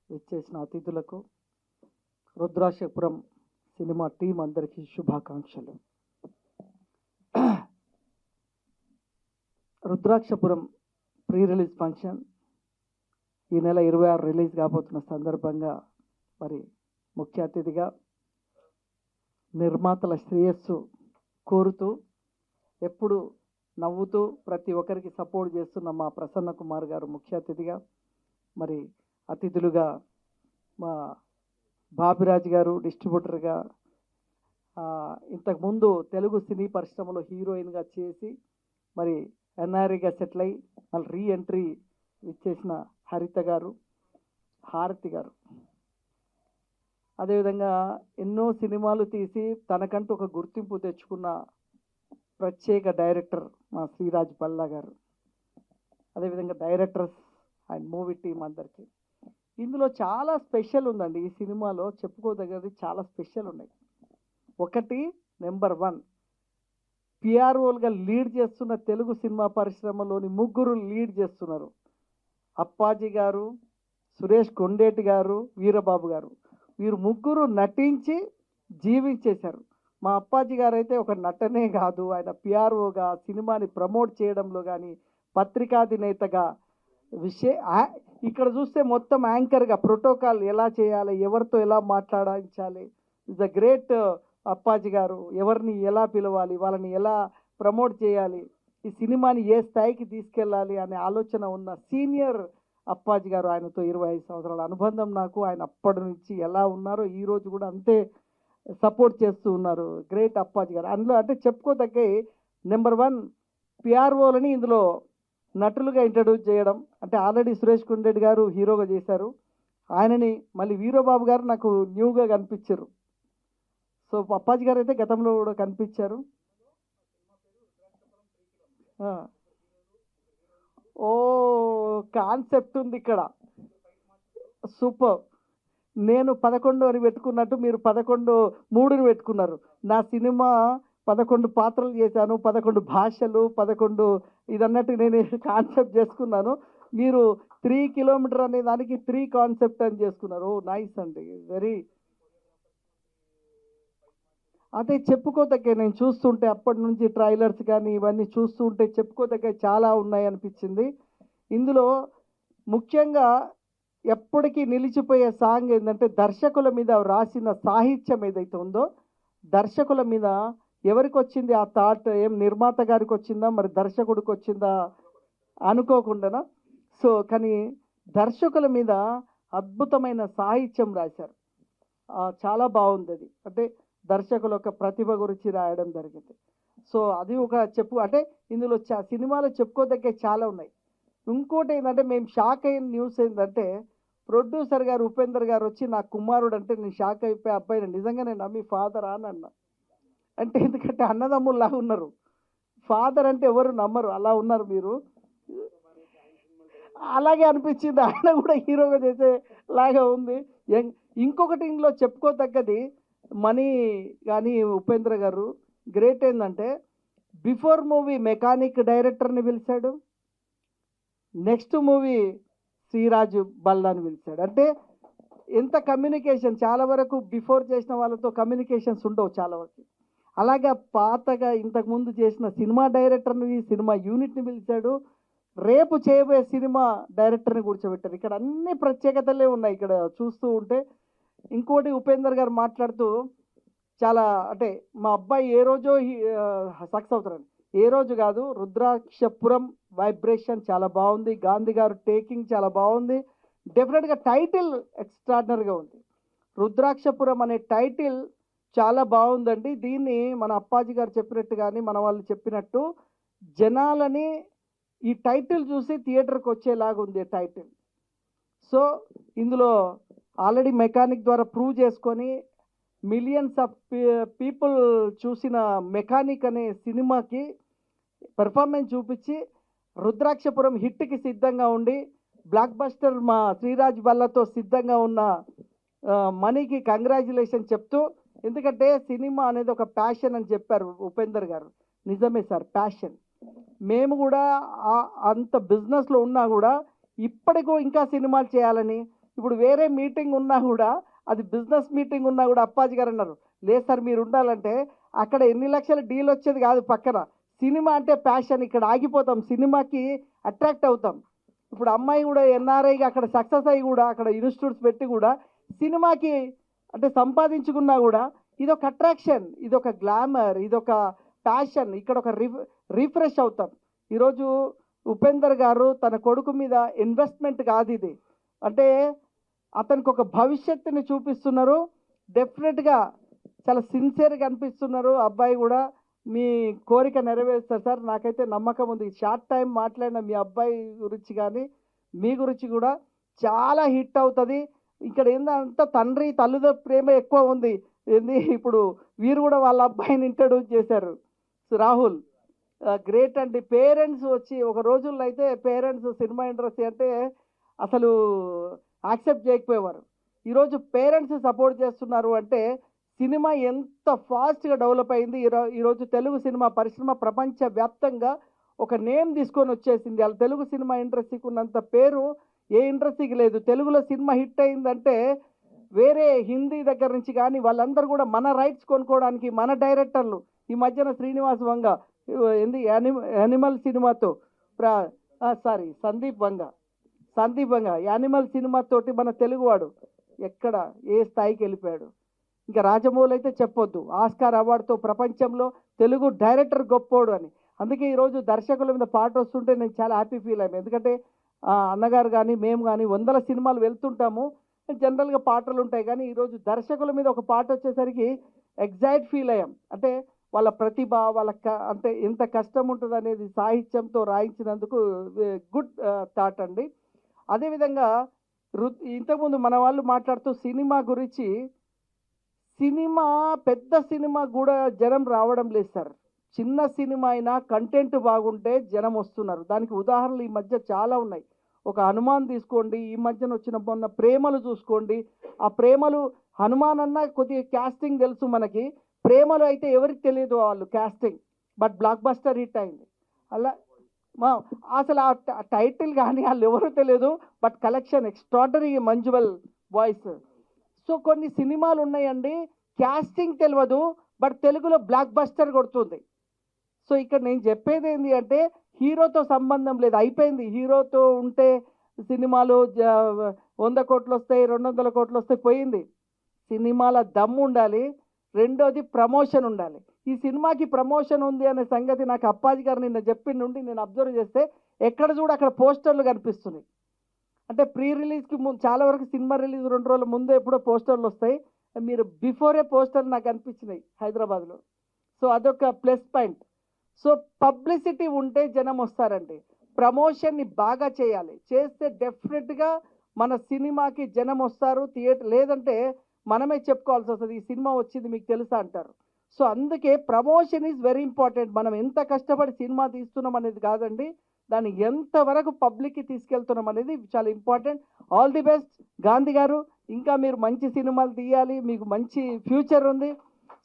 విచ్చేసిన అతిథులకు, రుద్రాక్షపురం సినిమా టీం అందరికీ శుభాకాంక్షలు. రుద్రాక్షపురం ప్రీ రిలీజ్ ఫంక్షన్ ఈ నెల 26 రిలీజ్ కాబోతున్న సందర్భంగా మరి ముఖ్య అతిథిగా నిర్మాతల శ్రేయస్సు కోరుతూ ఎప్పుడు నవ్వుతూ ప్రతి ఒక్కరికి సపోర్ట్ చేస్తున్న మా ప్రసన్న కుమార్ గారు ముఖ్య అతిథిగా, మరి అతిథులుగా మా బాబిరాజ్ గారు డిస్ట్రిబ్యూటర్గా, ఇంతకుముందు తెలుగు సినీ పరిశ్రమలో హీరోయిన్గా చేసి మరి ఎన్ఆర్ఐగా సెటిల్ అయ్యి మళ్ళీ రీ ఎంట్రీ ఇచ్చేసిన హరిత గారు, హారతి గారు, అదేవిధంగా ఎన్నో సినిమాలు తీసి తనకంటూ ఒక గుర్తింపు తెచ్చుకున్న ప్రత్యేక డైరెక్టర్ మా శ్రీరాజ్ పల్లా గారు, అదేవిధంగా డైరెక్టర్స్ అండ్ మూవీ టీం అందరికీ. ఇందులో చాలా స్పెషల్ ఉందండి. ఈ సినిమాలో చెప్పుకోదగ్గది చాలా స్పెషల్ ఉన్నాయి. ఒకటి, నెంబర్ 1, పిఆర్ఓలుగా లీడ్ చేస్తున్న తెలుగు సినిమా పరిశ్రమలోని 3 లీడ్ చేస్తున్నారు. అప్పాజీ గారు, సురేష్ కొండేటి గారు, వీరబాబు గారు. వీరు 3 నటించి జీవించేశారు. మా అప్పాజీ గారు అయితే ఒక నటనే కాదు, ఆయన పిఆర్ఓగా సినిమాని ప్రమోట్ చేయడంలో కానీ, పత్రికాధినేతగా, ఇక్కడ చూస్తే మొత్తం యాంకర్గా ప్రోటోకాల్ ఎలా చేయాలి, ఎవరితో ఎలా మాట్లాడించాలి, ఇస్ ద గ్రేట్ అప్పాజీ గారు. ఎవరిని ఎలా పిలవాలి, వాళ్ళని ఎలా ప్రమోట్ చేయాలి, ఈ సినిమాని ఏ స్థాయికి తీసుకెళ్ళాలి అనే ఆలోచన ఉన్న సీనియర్ అప్పాజీ గారు. ఆయనతో 25 సంవత్సరాల అనుబంధం నాకు. ఆయన అప్పటి నుంచి ఎలా ఉన్నారో ఈ రోజు కూడా అంతే సపోర్ట్ చేస్తూ ఉన్నారు. గ్రేట్ అప్పాజీ గారు. అందులో అంటే చెప్పుకోదగ్గ నెంబర్ 1 పిఆర్ఓలని ఇందులో నటులుగా ఇంట్రడ్యూస్ చేయడం. అంటే ఆల్రెడీ సురేష్ కొండేటి గారు హీరోగా చేశారు, ఆయనని మళ్ళీ వీరబాబు గారు నాకు న్యూగా కనిపించారు. సో అప్పాజీ గారు అయితే గతంలో కూడా కనిపించారు. ఓ కాన్సెప్ట్ ఉంది ఇక్కడ, సూపర్. నేను 11 అని పెట్టుకున్నట్టు మీరు 3ని పెట్టుకున్నారు. నా సినిమా 11 పాత్రలు చేశాను, 11 భాషలు, 11 ఇదన్నట్టు నేను కాన్సెప్ట్ చేసుకున్నాను. మీరు 3 కిలోమీటర్ అనే దానికి 3 కాన్సెప్ట్ అని చేసుకున్నారు. ఓ నైస్ అండి, వెరీ. అదే చెప్పుకోదగ్గ, నేను చూస్తుంటే అప్పటి నుంచి ట్రైలర్స్ కానీ ఇవన్నీ చూస్తుంటే చెప్పుకోదగ్గ చాలా ఉన్నాయి అనిపించింది. ఇందులో ముఖ్యంగా ఎప్పటికీ నిలిచిపోయే సాంగ్ ఏంటంటే దర్శకుల మీద రాసిన సాహిత్యం ఏదైతే ఉందో, దర్శకుల మీద ఎవరికి వచ్చింది ఆ థాట్, ఏం నిర్మాత గారికి వచ్చిందా మరి దర్శకుడికి వచ్చిందా అనుకోకుండా, సో కానీ దర్శకుల మీద అద్భుతమైన సాహిత్యం రాశారు. చాలా బాగుంది అది. అంటే దర్శకుల యొక్క ప్రతిభ గురించి రాయడం జరిగింది. సో అది ఒక అంటే ఇందులో సినిమాలో చెప్పుకోదగ్గ చాలా ఉన్నాయి. ఇంకోటి ఏంటంటే మేము షాక్ అయిన న్యూస్ ఏంటంటే ప్రొడ్యూసర్ గారు ఉపేందర్ గారు వచ్చి నా కుమారుడు అంటే నేను షాక్ అయిపోయి అబ్బాయిని నిజంగా నేను నమ్మి ఫాదర్ అని అన్నా. అంటే ఎందుకంటే అన్నదమ్ముల్లాగా ఉన్నారు. ఫాదర్ అంటే ఎవరు నమ్మరు, అలా ఉన్నారు మీరు. అలాగే అనిపించింది, ఆయన కూడా హీరోగా చేసేలాగా ఉంది. ఇంకొకటి ఇందులో చెప్పుకోదగ్గది మనీ కానీ ఉపేంద్ర గారు గ్రేట్ ఏంటంటే బిఫోర్ మూవీ మెకానిక్ డైరెక్టర్ని పిలిచాడు, నెక్స్ట్ మూవీ శ్రీరాజు బల్లాని పిలిచాడు. అంటే ఎంత కమ్యూనికేషన్, చాలా వరకు బిఫోర్ చేసిన వాళ్ళతో కమ్యూనికేషన్స్ ఉండవు చాలా వరకు. అలాగే పాతగా ఇంతకుముందు చేసిన సినిమా డైరెక్టర్ని, సినిమా యూనిట్ని పిలిచాడు, రేపు చేయబోయే సినిమా డైరెక్టర్ని కూర్చోబెట్టారు. ఇక్కడ అన్ని ప్రత్యేకతలే ఉన్నాయి ఇక్కడ చూస్తూ ఉంటే. ఇంకోటి ఉపేందర్ గారు మాట్లాడుతూ చాలా అంటే మా అబ్బాయి ఏ రోజో సక్సెస్ అవుతారని, ఏ రోజు కాదు, రుద్రాక్షపురం వైబ్రేషన్ చాలా బాగుంది, గాంధీ గారు టేకింగ్ చాలా బాగుంది, డెఫినెట్గా టైటిల్ ఎక్స్ట్రాడినరీగా ఉంది. రుద్రాక్షపురం అనే టైటిల్ చాలా బాగుందండి. దీన్ని మన అప్పాజీ గారు చెప్పినట్టు కానీ మన వాళ్ళు చెప్పినట్టు జనాలని ఈ టైటిల్ చూసి థియేటర్కి వచ్చేలాగా ఉంది టైటిల్. సో ఇందులో ఆల్రెడీ మెకానిక్ ద్వారా ప్రూవ్ చేసుకొని మిలియన్స్ ఆఫ్ పీపుల్ చూసిన మెకానిక్ అనే సినిమాకి పెర్ఫార్మెన్స్ చూపించి రుద్రాక్షపురం హిట్కి సిద్ధంగా ఉండి బ్లాక్ బస్టర్ మా శ్రీరాజ్ బల్లతో సిద్ధంగా ఉన్న మనీకి కంగ్రాచులేషన్ చెప్తూ, ఎందుకంటే సినిమా అనేది ఒక ప్యాషన్ అని చెప్పారు ఉపేందర్ గారు. నిజమే సార్, ప్యాషన్. మేము కూడా అంత బిజినెస్లో ఉన్నా కూడా ఇప్పటికో ఇంకా సినిమాలు చేయాలని, ఇప్పుడు వేరే మీటింగ్ ఉన్నా కూడా అది బిజినెస్ మీటింగ్ ఉన్నా కూడా అప్పాజీ గారు అన్నారు, లేదు సార్ మీరు ఉండాలంటే అక్కడ ఎన్ని లక్షల డీల్ వచ్చేది కాదు, పక్కన సినిమా అంటే ప్యాషన్, ఇక్కడ ఆగిపోతాం, సినిమాకి అట్రాక్ట్ అవుతాం. ఇప్పుడు అమ్మాయి కూడా ఎన్ఆర్ఐగా అక్కడ సక్సెస్ అయ్యి కూడా అక్కడ ఇన్స్టిట్యూట్స్ పెట్టి కూడా సినిమాకి అంటే సంపాదించుకున్నా కూడా ఇదొక అట్రాక్షన్, ఇదొక గ్లామర్, ఇదొక ప్యాషన్, ఇక్కడ ఒక రిఫ్రెష్ అవుతాం. ఈరోజు ఉపేందర్ గారు తన కొడుకు మీద ఇన్వెస్ట్మెంట్ కాదు ఇది, అంటే అతనికి ఒక భవిష్యత్తుని చూపిస్తున్నారు. డెఫినెట్గా చాలా సిన్సియర్గా అనిపిస్తున్నారు. అబ్బాయి కూడా మీ కోరిక నెరవేరుస్తారు సార్, నాకైతే నమ్మకం ఉంది. షార్ట్ టైం మాట్లాడిన మీ అబ్బాయి గురించి కానీ మీ గురించి కూడా చాలా హిట్ అవుతుంది. ఇక్కడ ఏంటంటే తండ్రి తల్లిదండ్రుల ప్రేమ ఎక్కువ ఉంది. ఏంది ఇప్పుడు వీరు కూడా వాళ్ళ అబ్బాయిని ఇంట్రడ్యూస్ చేశారు, రాహుల్. గ్రేట్ అండి. పేరెంట్స్ వచ్చి ఒక రోజుల్లో అయితే పేరెంట్స్ సినిమా ఇండస్ట్రీ అంటే అసలు యాక్సెప్ట్ చేయకపోయేవారు. ఈరోజు పేరెంట్స్ సపోర్ట్ చేస్తున్నారు అంటే సినిమా ఎంత ఫాస్ట్గా డెవలప్ అయింది. ఈరోజు తెలుగు సినిమా పరిశ్రమ ప్రపంచవ్యాప్తంగా ఒక నేమ్ తీసుకొని వచ్చేసింది. అలా తెలుగు సినిమా ఇండస్ట్రీకి ఉన్నంత పేరు ఏ ఇండస్ట్రీకి లేదు. తెలుగులో సినిమా హిట్ అయిందంటే వేరే హిందీ దగ్గర నుంచి కానీ వాళ్ళందరూ కూడా మన రైట్స్ కొనుక్కోవడానికి మన డైరెక్టర్లు, ఈ మధ్యన శ్రీనివాస్ వంగ ఏంది యానిమల్ సినిమాతో సందీప్ వంగ యానిమల్ సినిమాతోటి మన తెలుగువాడు ఎక్కడ ఏ స్థాయికి వెళ్ళిపోయాడు. ఇంకా రాజమౌళి అయితే చెప్పొద్దు, ఆస్కార్ అవార్డుతో ప్రపంచంలో తెలుగు డైరెక్టర్ గొప్పోడు అని. అందుకే ఈరోజు దర్శకుల మీద పాట వస్తుంటే నేను చాలా హ్యాపీ ఫీల్ అయ్యాను. ఎందుకంటే అన్నగారు కానీ మేము కానీ 100 సినిమాలు వెళ్తుంటాము, జనరల్గా పాటలు ఉంటాయి, కానీ ఈరోజు దర్శకుల మీద ఒక పాట వచ్చేసరికి ఎగ్జైట్ ఫీల్ అయ్యాం. అంటే వాళ్ళ ప్రతిభ, వాళ్ళ అంటే ఎంత కష్టం ఉంటుంది అనేది సాహిత్యంతో రాయించినందుకు గుడ్ థాట్ అండి. అదేవిధంగా ఇంతకుముందు మన వాళ్ళు మాట్లాడుతూ సినిమా గురించి, సినిమా పెద్ద సినిమా కూడా జనం రావడం లేదు సార్. చిన్న సినిమా అయినా కంటెంట్ బాగుంటే జనం వస్తున్నారు. దానికి ఉదాహరణలు ఈ మధ్య చాలా ఉన్నాయి. ఒక హనుమాన్ తీసుకోండి, ఈ మధ్యన వచ్చిన మొన్న ప్రేమలు చూసుకోండి. ఆ ప్రేమలు హనుమాన్ అన్న కొద్దిగా క్యాస్టింగ్ తెలుసు మనకి, ప్రేమలు అయితే ఎవరికి తెలియదు వాళ్ళు casting, but blockbuster hit అయింది. అలా అసలు ఆ టైటిల్ కానీ వాళ్ళు ఎవరు తెలియదు, బట్ కలెక్షన్ ఎక్స్ట్రాడనరీ, మంజువల్ వాయిస్. సో కొన్ని సినిమాలు ఉన్నాయండి క్యాస్టింగ్ తెలియదు, బట్ తెలుగులో బ్లాక్ బస్టర్ కొడుతుంది. సో ఇక్కడ నేను చెప్పేది ఏంటి అంటే హీరోతో సంబంధం లేదు, అయిపోయింది. హీరోతో ఉంటే సినిమాలు 100 కోట్లు వస్తాయి, 200 కోట్లు వస్తాయి, పోయింది. సినిమాల దమ్ము ఉండాలి, రెండోది ప్రమోషన్ ఉండాలి. ఈ సినిమాకి ప్రమోషన్ ఉంది అనే సంగతి నాకు అప్పాజీ గారు నిన్న చెప్పిన నుండి నేను అబ్జర్వ్ చేస్తే ఎక్కడ చూడ అక్కడ పోస్టర్లు కనిపిస్తున్నాయి. అంటే ప్రీ రిలీజ్కి చాలా వరకు సినిమా రిలీజ్ 2 రోజుల ముందే ఎప్పుడో పోస్టర్లు వస్తాయి, మీరు బిఫోరే పోస్టర్లు నాకు అనిపించినాయి హైదరాబాద్లో. సో అదొక ప్లస్ పాయింట్. సో పబ్లిసిటీ ఉంటే జనం వస్తారండి. ప్రమోషన్ని బాగా చేయాలి, చేస్తే డెఫినెట్గా మన సినిమాకి జనం వస్తారు. థియేటర్ లేదంటే మనమే చెప్పుకోవాల్సి వస్తుంది, ఈ సినిమా వచ్చింది మీకు తెలుసా అంటారు. సో అందుకే ప్రమోషన్ ఈజ్ వెరీ ఇంపార్టెంట్. మనం ఎంత కష్టపడి సినిమా తీస్తున్నాం అనేది కాదండి, దాన్ని ఎంతవరకు పబ్లిక్కి తీసుకెళ్తున్నాం అనేది చాలా important. All the best Gandhi గారు, ఇంకా మీరు మంచి సినిమాలు తీయాలి, మీకు మంచి ఫ్యూచర్ ఉంది.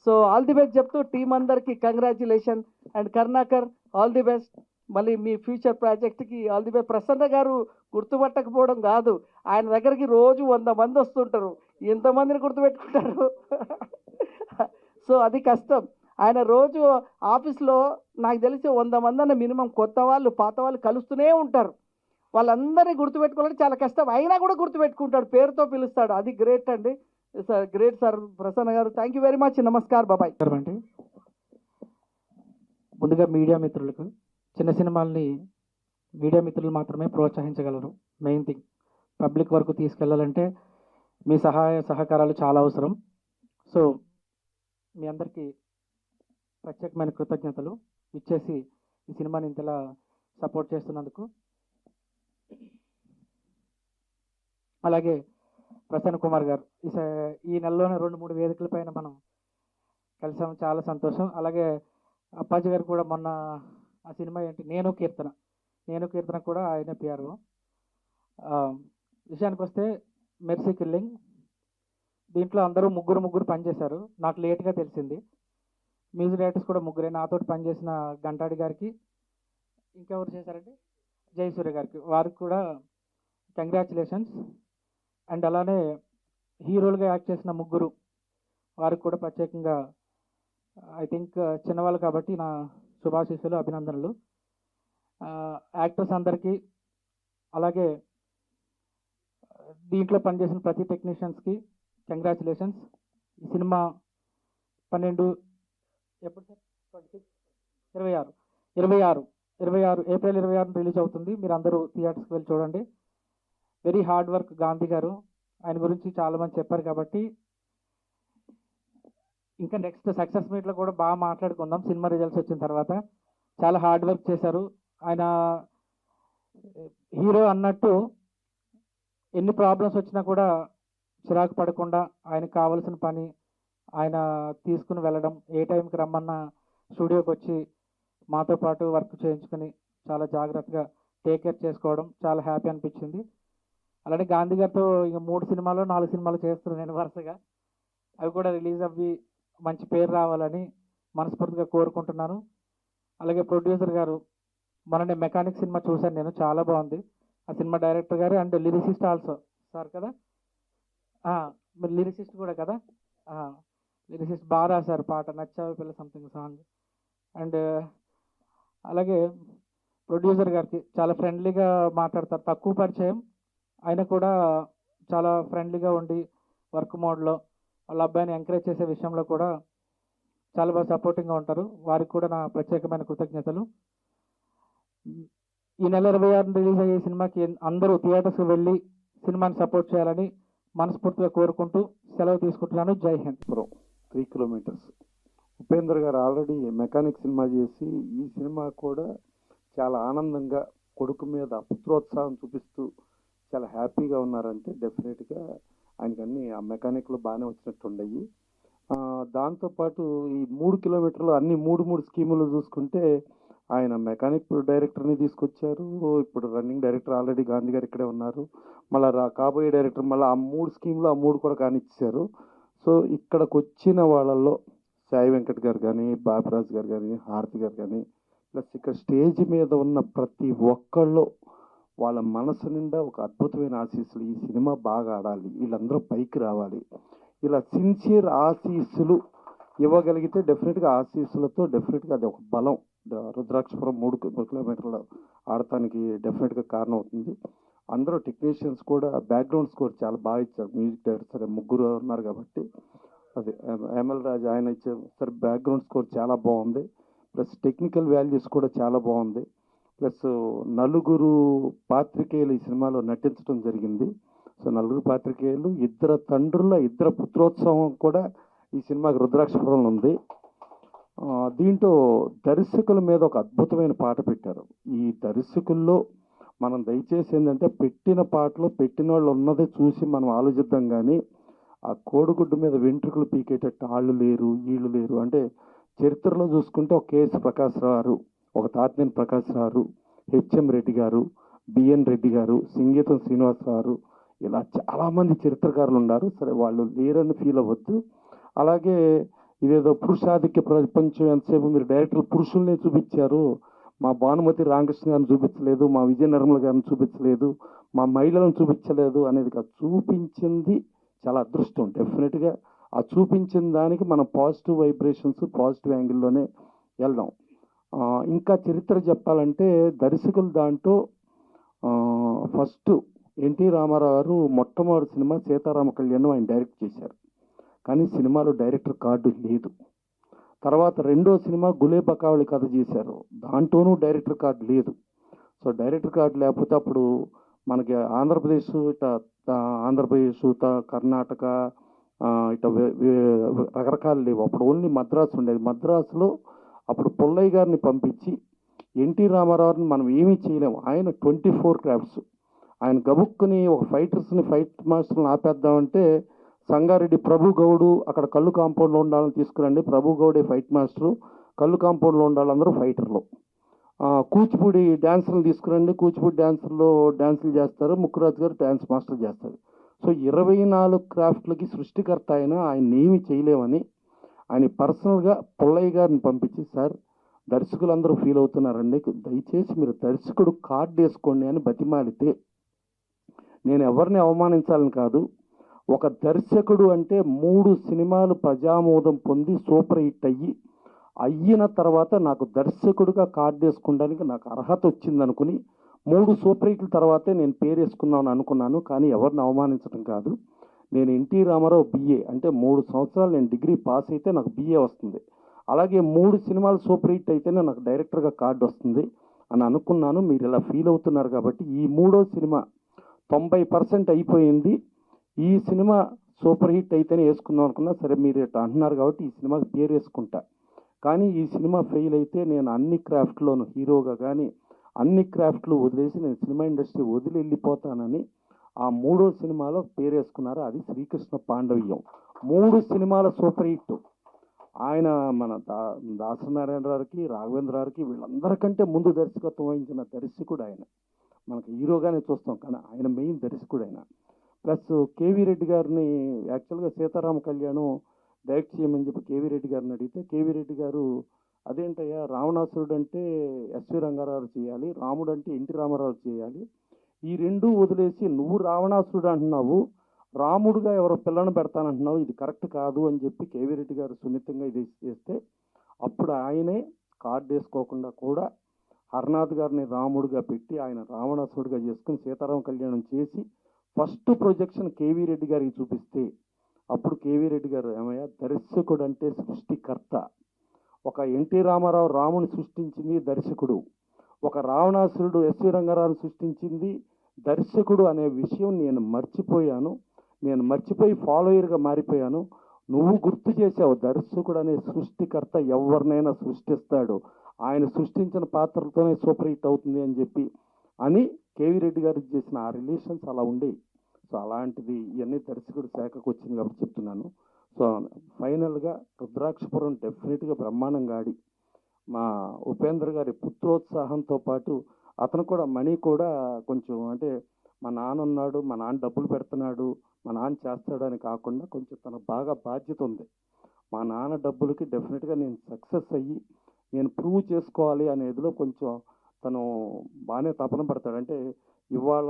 సో ఆల్ ది బెస్ట్ చెప్తూ టీం అందరికీ congratulation. And Karunakar all the best, మళ్ళీ మీ ఫ్యూచర్ ప్రాజెక్ట్కి ఆల్ ది బెస్ట్. ప్రసన్న గారు గుర్తుపట్టకపోవడం కాదు, ఆయన దగ్గరికి రోజు 100 మంది వస్తుంటారు, ఎంతమందిని గుర్తుపెట్టుకుంటారు? సో అది కష్టం. ఆయన రోజు ఆఫీస్లో నాకు తెలిసి 100 మంది అన్న మినిమం కొత్త వాళ్ళు పాత వాళ్ళు కలుస్తూనే ఉంటారు. వాళ్ళందరినీ గుర్తుపెట్టుకోవాలంటే చాలా కష్టం, అయినా కూడా గుర్తుపెట్టుకుంటాడు, పేరుతో పిలుస్తాడు. అది గ్రేట్ అండి. సార్ గ్రేట్ సార్ ప్రసన్న గారు, thank you very much. Namaskar, బాబాయ్. అండి ముందుగా మీడియా మిత్రులకు, చిన్న సినిమాల్ని మీడియా మిత్రులు మాత్రమే ప్రోత్సహించగలరు. మెయిన్ థింగ్ పబ్లిక్ వరకు తీసుకెళ్లాలంటే మీ సహాయ సహకారాలు చాలా అవసరం. సో మీ అందరికీ ప్రత్యేకమైన కృతజ్ఞతలు ఇచ్చేసి ఈ సినిమాని ఇంతలా సపోర్ట్ చేస్తున్నందుకు. అలాగే ప్రసన్న కుమార్ గారు ఈ నెలలోనే 2-3 వేదికల పైన మనం కలిసాం, చాలా సంతోషం. అలాగే అప్పాజీ గారు కూడా మొన్న ఆ సినిమా ఏంటి నేను కీర్తన కూడా ఆయన పిఆర్ఓ. విషయానికి వస్తే మెర్సీ కిల్లింగ్ దీంట్లో అందరూ ముగ్గురు పనిచేశారు. నాకు లేట్గా తెలిసింది. మ్యూజిక్ డైరెక్టర్స్ కూడా ముగ్గురే. నాతోటి పనిచేసిన గంటాడి గారికి, ఇంకెవరు చేశారంటే జయసూర్య గారికి, వారికి కూడా కంగ్రాచులేషన్స్. అండ్ అలానే హీరోలుగా యాక్ట్ చేసిన ముగ్గురు వారికి కూడా ప్రత్యేకంగా ఐ థింక్ చిన్నవాళ్ళు కాబట్టి నా శుభాశీస్సులు, అభినందనలు. యాక్టర్స్ అందరికీ, అలాగే దీంట్లో పనిచేసిన ప్రతి టెక్నీషియన్స్కి కంగ్రాచులేషన్స్. ఈ సినిమా 12 ఎప్పుడు సార్ 26 ఏప్రిల్ 26 రిలీజ్ అవుతుంది. మీరు అందరూ థియేటర్స్కి వెళ్ళి చూడండి. వెరీ హార్డ్ వర్క్ గాంధీ గారు, ఆయన గురించి చాలామంది చెప్పారు కాబట్టి ఇంకా నెక్స్ట్ సక్సెస్ మీట్లో కూడా బాగా మాట్లాడుకుందాం. సినిమా రిజల్ట్స్ వచ్చిన తర్వాత చాలా హార్డ్ వర్క్ చేశారు ఆయన. హీరో అన్నట్టు ఎన్ని ప్రాబ్లమ్స్ వచ్చినా కూడా చిరాకు పడకుండా ఆయనకు కావాల్సిన పని ఆయన తీసుకుని వెళ్ళడం, ఏ టైంకి రమ్మన్నా స్టూడియోకి వచ్చి మాతో పాటు వర్క్ చేయించుకొని చాలా జాగ్రత్తగా టేక్ కేర్ చేసుకోవడం చాలా హ్యాపీ అనిపించింది. అలానే గాంధీ గారితో ఇక 3 సినిమాలు 4 సినిమాలు చేస్తున్నాను నేను వరుసగా. అవి కూడా రిలీజ్ అవ్వి మంచి పేరు రావాలని మనస్ఫూర్తిగా కోరుకుంటున్నాను. అలాగే ప్రొడ్యూసర్ గారు, మొన్ననే మెకానిక్ సినిమా చూశాను నేను, చాలా బాగుంది. ఆ సినిమా డైరెక్టర్ గారు అండ్ లిరిసిస్ట్ ఆల్సో సార్ కదా, మీరు లిరిసిస్ట్ కూడా కదా, లిరిసిస్ట్ బాగా రాశారు పాట నచ్చావు పిల్ల సంథింగ్ సాంగ్. అండ్ అలాగే ప్రొడ్యూసర్ గారికి చాలా ఫ్రెండ్లీగా మాట్లాడతారు, తక్కువ పరిచయం ఆయన కూడా చాలా ఫ్రెండ్లీగా ఉండి వర్క్ మోడ్లో వాళ్ళ అబ్బాయిని ఎంకరేజ్ చేసే విషయంలో కూడా చాలా బాగా సపోర్టింగ్గా ఉంటారు. వారికి కూడా నా ప్రత్యేకమైన కృతజ్ఞతలు. ఈ నెల 26 రిలీజ్ అయ్యే సినిమాకి అందరూ థియేటర్స్కి వెళ్ళి సినిమాని సపోర్ట్ చేయాలని మనస్ఫూర్తిగా కోరుకుంటూ సెలవు తీసుకుంటున్నాను. జై హింద్. 3 కిలోమీటర్స్ ఉపేందర్ గారు ఆల్రెడీ మెకానిక్ సినిమా చేసి ఈ సినిమా కూడా చాలా ఆనందంగా కొడుకు మీద పుత్రోత్సాహం చూపిస్తూ చాలా హ్యాపీగా ఉన్నారంటే డెఫినెట్గా ఆయనకి అన్ని ఆ మెకానిక్లు బాగానే వచ్చినట్టు ఉండయి. దాంతోపాటు ఈ 3 కిలోమీటర్లు అన్ని 3 స్కీములు చూసుకుంటే ఆయన మెకానిక్ డైరెక్టర్ని తీసుకొచ్చారు. ఇప్పుడు రన్నింగ్ డైరెక్టర్ ఆల్రెడీ గాంధీ గారు ఇక్కడే ఉన్నారు. మళ్ళీ కాబోయే డైరెక్టర్ మళ్ళీ ఆ 3 స్కీములు ఆ 3 కూడా కానిచ్చారు. సో ఇక్కడికి వచ్చిన వాళ్ళల్లో సాయి వెంకట్ గారు కానీ, బాబిరాజు గారు కానీ, హారతి గారు కానీ, ప్లస్ ఇక్కడ స్టేజ్ మీద ఉన్న ప్రతి ఒక్కళ్ళు వాళ్ళ మనసు నిండా ఒక అద్భుతమైన ఆశీస్సులు, ఈ సినిమా బాగా ఆడాలి, వీళ్ళందరూ పైకి రావాలి, ఇలా సిన్సియర్ ఆశీస్సులు ఇవ్వగలిగితే డెఫినెట్గా ఆశీస్సులతో డెఫినెట్గా అది ఒక బలం. రుద్రాక్షపురం 3 కిలోమీటర్లు ఆడటానికి డెఫినెట్గా కారణం అవుతుంది. అందరూ టెక్నీషియన్స్ కూడా బ్యాక్గ్రౌండ్ స్కోర్ చాలా బాగా ఇచ్చారు. మ్యూజిక్ డైరెక్టర్ సరే 3 ఉన్నారు కాబట్టి అది ఎంఎల్ రాజు ఆయన ఇచ్చారు సరే, బ్యాక్గ్రౌండ్ స్కోర్ చాలా బాగుంది. ప్లస్ టెక్నికల్ వాల్యూస్ కూడా చాలా బాగుంది. ప్లస్ 4 పాత్రికేయులు ఈ సినిమాలో నటించడం జరిగింది. సో 4 పాత్రికేయులు, 2 తండ్రుల 2 పుత్రోత్సవం కూడా ఈ సినిమాకి రుద్రాక్షపురంలో ఉంది. దీంట్లో దర్శకుల మీద ఒక అద్భుతమైన పాట పెట్టారు. ఈ దర్శకుల్లో మనం దయచేసి ఏంటంటే పెట్టిన పాటలో పెట్టిన వాళ్ళు ఉన్నదే చూసి మనం ఆలోచిద్దాం, కానీ ఆ కోడిగుడ్డు మీద వెంట్రుకలు పీకేటట్టు వాళ్ళు లేరు వీళ్ళు లేరు అంటే చరిత్రలో చూసుకుంటే ఒక కేఎస్ ప్రకాశ్ రావు, ఒక తాతినేని ప్రకాశ్ రావు, హెచ్ఎం రెడ్డి గారు, బిఎన్ రెడ్డి గారు, సింగీతం శ్రీనివాసరావు, ఇలా చాలామంది చరిత్రకారులు ఉన్నారు. సరే వాళ్ళు లేరని ఫీల్ అవ్వద్దు. అలాగే ఇదేదో పురుషాధిక్య ప్రపంచం ఎంతసేపు మీరు డైరెక్టర్ పురుషుల్ని చూపించారు, మా భానుమతి రామకృష్ణ గారిని చూపించలేదు, మా విజయ నిర్మల గారిని చూపించలేదు, మా మహిళలను చూపించలేదు అనేది కాదు, చూపించింది చాలా అదృష్టం. డెఫినెట్గా ఆ చూపించిన దానికి మనం పాజిటివ్ వైబ్రేషన్స్ పాజిటివ్ యాంగిల్లోనే వెళ్దాం. ఇంకా చరిత్ర చెప్పాలంటే దర్శకులు దాంట్లో ఫస్ట్ ఎన్టీ రామారావు గారు మొట్టమొదటి సినిమా సీతారామ కళ్యాణం ఆయన డైరెక్ట్ చేశారు, కానీ సినిమాలో డైరెక్టర్ కార్డు లేదు. తర్వాత 2వ సినిమా గులే బకావళి కథ చేశారు, దాంట్లోనూ డైరెక్టర్ కార్డు లేదు. సో డైరెక్టర్ కార్డు లేకపోతే అప్పుడు మనకి ఆంధ్రప్రదేశ్ కర్ణాటక ఇట్లా రకరకాలు లేవు. అప్పుడు ఓన్లీ మద్రాసు ఉండేది. మద్రాసులో అప్పుడు పుల్లయ్య గారిని పంపించి ఎన్టీ రామారావుని మనం ఏమీ చేయలేము. ఆయన 24 క్రాఫ్ట్స్. ఆయన గబుక్కుని ఒక ఫైటర్స్ని ఫైట్ మాస్టర్ని ఆపేద్దామంటే సంగారెడ్డి ప్రభు గౌడు అక్కడ కళ్ళు కాంపౌండ్లో ఉండాలని తీసుకురండి. ప్రభు గౌడే ఫైట్ మాస్టరు, కళ్ళు కాంపౌండ్లో ఉండాలందరూ ఫైటర్లు. కూచిపూడి డ్యాన్సర్లు తీసుకురండి, కూచిపూడి డ్యాన్సులు చేస్తారు, ముక్కురాజు గారు డ్యాన్స్ మాస్టర్ చేస్తారు. సో 24 క్రాఫ్ట్లకి సృష్టికర్త ఆయన ఏమీ చేయలేమని ఆయన పర్సనల్గా పుల్లయ్య గారిని పంపించి, సార్ దర్శకులందరూ ఫీల్ అవుతున్నారండి, దయచేసి మీరు దర్శకుడు కార్డు వేసుకోండి అని బతిమాలితే, నేను ఎవరిని అవమానించాలని కాదు, ఒక దర్శకుడు అంటే 3 సినిమాలు ప్రజామోదం పొంది సూపర్ హిట్ అయిన తర్వాత నాకు దర్శకుడిగా కార్డు వేసుకోవడానికి నాకు అర్హత వచ్చిందనుకుని 3 సూపర్ హిట్ల తర్వాతే నేను పేరు వేసుకుందామని అనుకున్నాను. కానీ ఎవరిని అవమానించడం కాదు. నేను ఎన్టీ రామారావు BA అంటే 3 సంవత్సరాలు నేను డిగ్రీ పాస్ అయితే నాకు BA వస్తుంది. అలాగే 3 సినిమాలు సూపర్ హిట్ అయితేనే నాకు డైరెక్టర్గా కార్డు వస్తుంది అని అనుకున్నాను. మీరు ఇలా ఫీల్ అవుతున్నారు కాబట్టి ఈ 3వ సినిమా 90% అయిపోయింది. ఈ సినిమా సూపర్ హిట్ అయితేనే వేసుకుందాం అనుకున్నా. సరే మీరు ఇట్లా అంటున్నారు కాబట్టి ఈ సినిమాకి పేరు వేసుకుంటా. కానీ ఈ సినిమా ఫెయిల్ అయితే నేను అన్ని క్రాఫ్ట్లోనూ హీరోగా కానీ అన్ని క్రాఫ్ట్లు వదిలేసి నేను సినిమా ఇండస్ట్రీ వదిలి వెళ్ళిపోతానని ఆ 3వ సినిమాలో పేరు వేసుకున్నారు. అది శ్రీకృష్ణ పాండవ్యం. 3 సినిమాల సూపర్ హిట్. ఆయన మన దాసనారాయణరావుకి, రాఘవేంద్రరావుకి వీళ్ళందరికంటే ముందు దర్శకత్వం వహించిన దర్శకుడు ఆయన. మనకు హీరోగానే చూస్తాం కానీ ఆయన మెయిన్ దర్శకుడు ఆయన. ప్లస్ కేవీ రెడ్డి గారిని యాక్చువల్గా సీతారామ కళ్యాణం డైరెక్ట్ చేయమని చెప్పి కేవీ రెడ్డి గారిని అడిగితే కేవీ రెడ్డి గారు అదేంటయ్యా రావణాసురుడు అంటే ఎస్వి రంగారావు చేయాలి, రాముడు అంటే ఎన్టీ రామారావు చేయాలి, ఈ రెండూ వదిలేసి నువ్వు రావణాసురుడు అంటున్నావు, రాముడుగా ఎవరో పిల్లను పెడతానంటున్నావు, ఇది కరెక్ట్ కాదు అని చెప్పి కేవీ రెడ్డి గారు సున్నితంగా ఇది చేస్తే అప్పుడు ఆయనే కార్డు వేసుకోకుండా కూడా హర్నాథ్ గారిని రాముడుగా పెట్టి ఆయన రావణాసురుడుగా చేసుకుని సీతారామ కళ్యాణం చేసి ఫస్ట్ ప్రొజెక్షన్ కేవీ రెడ్డి గారికి చూపిస్తే అప్పుడు కేవీ రెడ్డి గారు ఏమయ్యా దర్శకుడు అంటే సృష్టికర్త, ఒక ఎన్టీ రామారావు రాముని సృష్టించింది దర్శకుడు, ఒక రావణాసురుడు ఎస్వి రంగారావుని సృష్టించింది దర్శకుడు అనే విషయం నేను మర్చిపోయి ఫాలోయర్గా మారిపోయాను. నువ్వు గుర్తు చేసావు దర్శకుడు అనే సృష్టికర్త ఎవరినైనా సృష్టిస్తాడు, ఆయన సృష్టించిన పాత్రలతోనే సూపర్ హిట్ అవుతుంది అని చెప్పి అని కేవీ రెడ్డి గారికి చేసిన ఆ రిలేషన్స్ అలా ఉండేవి. సో అలాంటిది ఇవన్నీ దర్శకుడు శాఖకు వచ్చింది కాబట్టి చెప్తున్నాను. సో ఫైనల్గా రుద్రాక్షపురం డెఫినెట్గా బ్రహ్మాండంగా ఆడి మా ఉపేంద్ర గారి పుత్రోత్సాహంతో పాటు అతను కూడా మనీ కూడా కొంచెం అంటే మా నాన్న ఉన్నాడు, మా నాన్న డబ్బులు పెడుతున్నాడు, మా నాన్న చేస్తాడని కాకుండా కొంచెం తనకు బాగా బాధ్యత ఉంది. మా నాన్న డబ్బులకి డెఫినెట్గా నేను సక్సెస్ అయ్యి నేను ప్రూవ్ చేసుకోవాలి అనేదిలో కొంచెం తను బాగానే తపన పడతాడు. అంటే ఇవాళ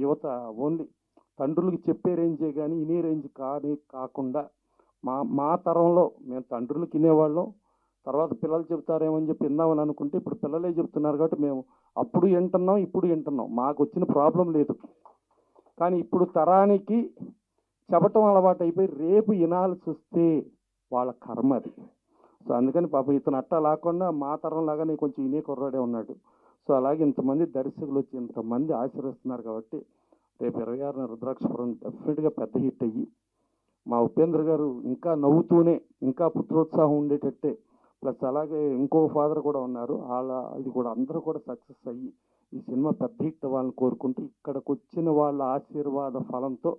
యువత ఓన్లీ తండ్రులకి చెప్పే రేంజే కానీ ఇనే రేంజ్ కాకుండా మా తరంలో మేము తండ్రులకి వినేవాళ్ళం, తర్వాత పిల్లలు చెబుతారేమని చెప్పి విందామని అనుకుంటే ఇప్పుడు పిల్లలే చెప్తున్నారు కాబట్టి మేము అప్పుడు వింటున్నాం, ఇప్పుడు వింటున్నాం. మాకు వచ్చిన ప్రాబ్లం లేదు. కానీ ఇప్పుడు తరానికి చెప్పటం అలవాటు అయిపోయి రేపు వినాల్సి వస్తే వాళ్ళ కర్మ అది. సో అందుకని పాపం ఇతను అట్టా లేకుండా మా తరం లాగానే కొంచెం ఇనే కుర్రాడే ఉన్నాడు. సో అలాగే ఇంతమంది దర్శకులు వచ్చి ఇంతమంది ఆశీర్వదిస్తున్నారు కాబట్టి రేపు 26న రుద్రాక్షపురం డెఫినెట్గా పెద్ద హిట్ అయ్యి మా ఉపేంద్ర గారు ఇంకా నవ్వుతూనే ఇంకా పుత్రోత్సాహం ఉండేటట్టే ప్లస్ అలాగే ఇంకొక ఫాదర్ కూడా ఉన్నారు, ఇది కూడా అందరూ కూడా సక్సెస్ అయ్యి ఈ సినిమా పెద్ద హిట్ అవ్వాలని కోరుకుంటూ ఇక్కడికి వచ్చిన వాళ్ళ ఆశీర్వాద ఫలంతో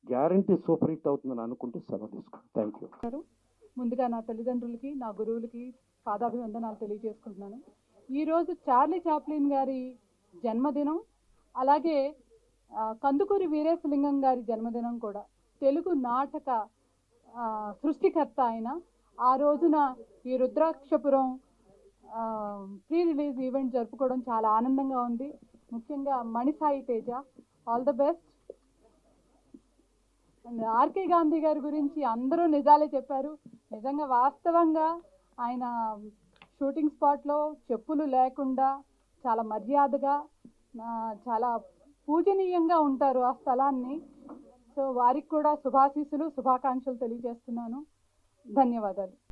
గ్యారంటీ సూపర్ హిట్ అవుతుందని అనుకుంటూ సెలవు తీసుకుంటాను. Thank you. ముందుగా నా తల్లిదండ్రులకి నా గురువులకి పాదాభివందనాలు తెలియజేసుకుంటున్నాను. ఈరోజు చార్లీ చాప్లిన్ గారి జన్మదినం, అలాగే కందుకూరి వీరేశలింగం గారి జన్మదినం కూడా. తెలుగు నాటక సృష్టికర్త ఆయన. ఆ రోజున ఈ రుద్రాక్షపురం ప్రీ రిలీజ్ ఈవెంట్ జరుపుకోవడం చాలా ఆనందంగా ఉంది. ముఖ్యంగా Manisai Teja, all the best. And RK Gandhi గారి గురించి అందరూ నిజాలే చెప్పారు. నిజంగా వాస్తవంగా ఆయన షూటింగ్ స్పాట్లో చెప్పులు లేకుండా చాలా మర్యాదగా చాలా పూజనీయంగా ఉంటారు ఆ స్థలాన్ని. సో వారికి కూడా శుభాకాంక్షలు తెలియజేస్తున్నాను. ధన్యవాదాలు.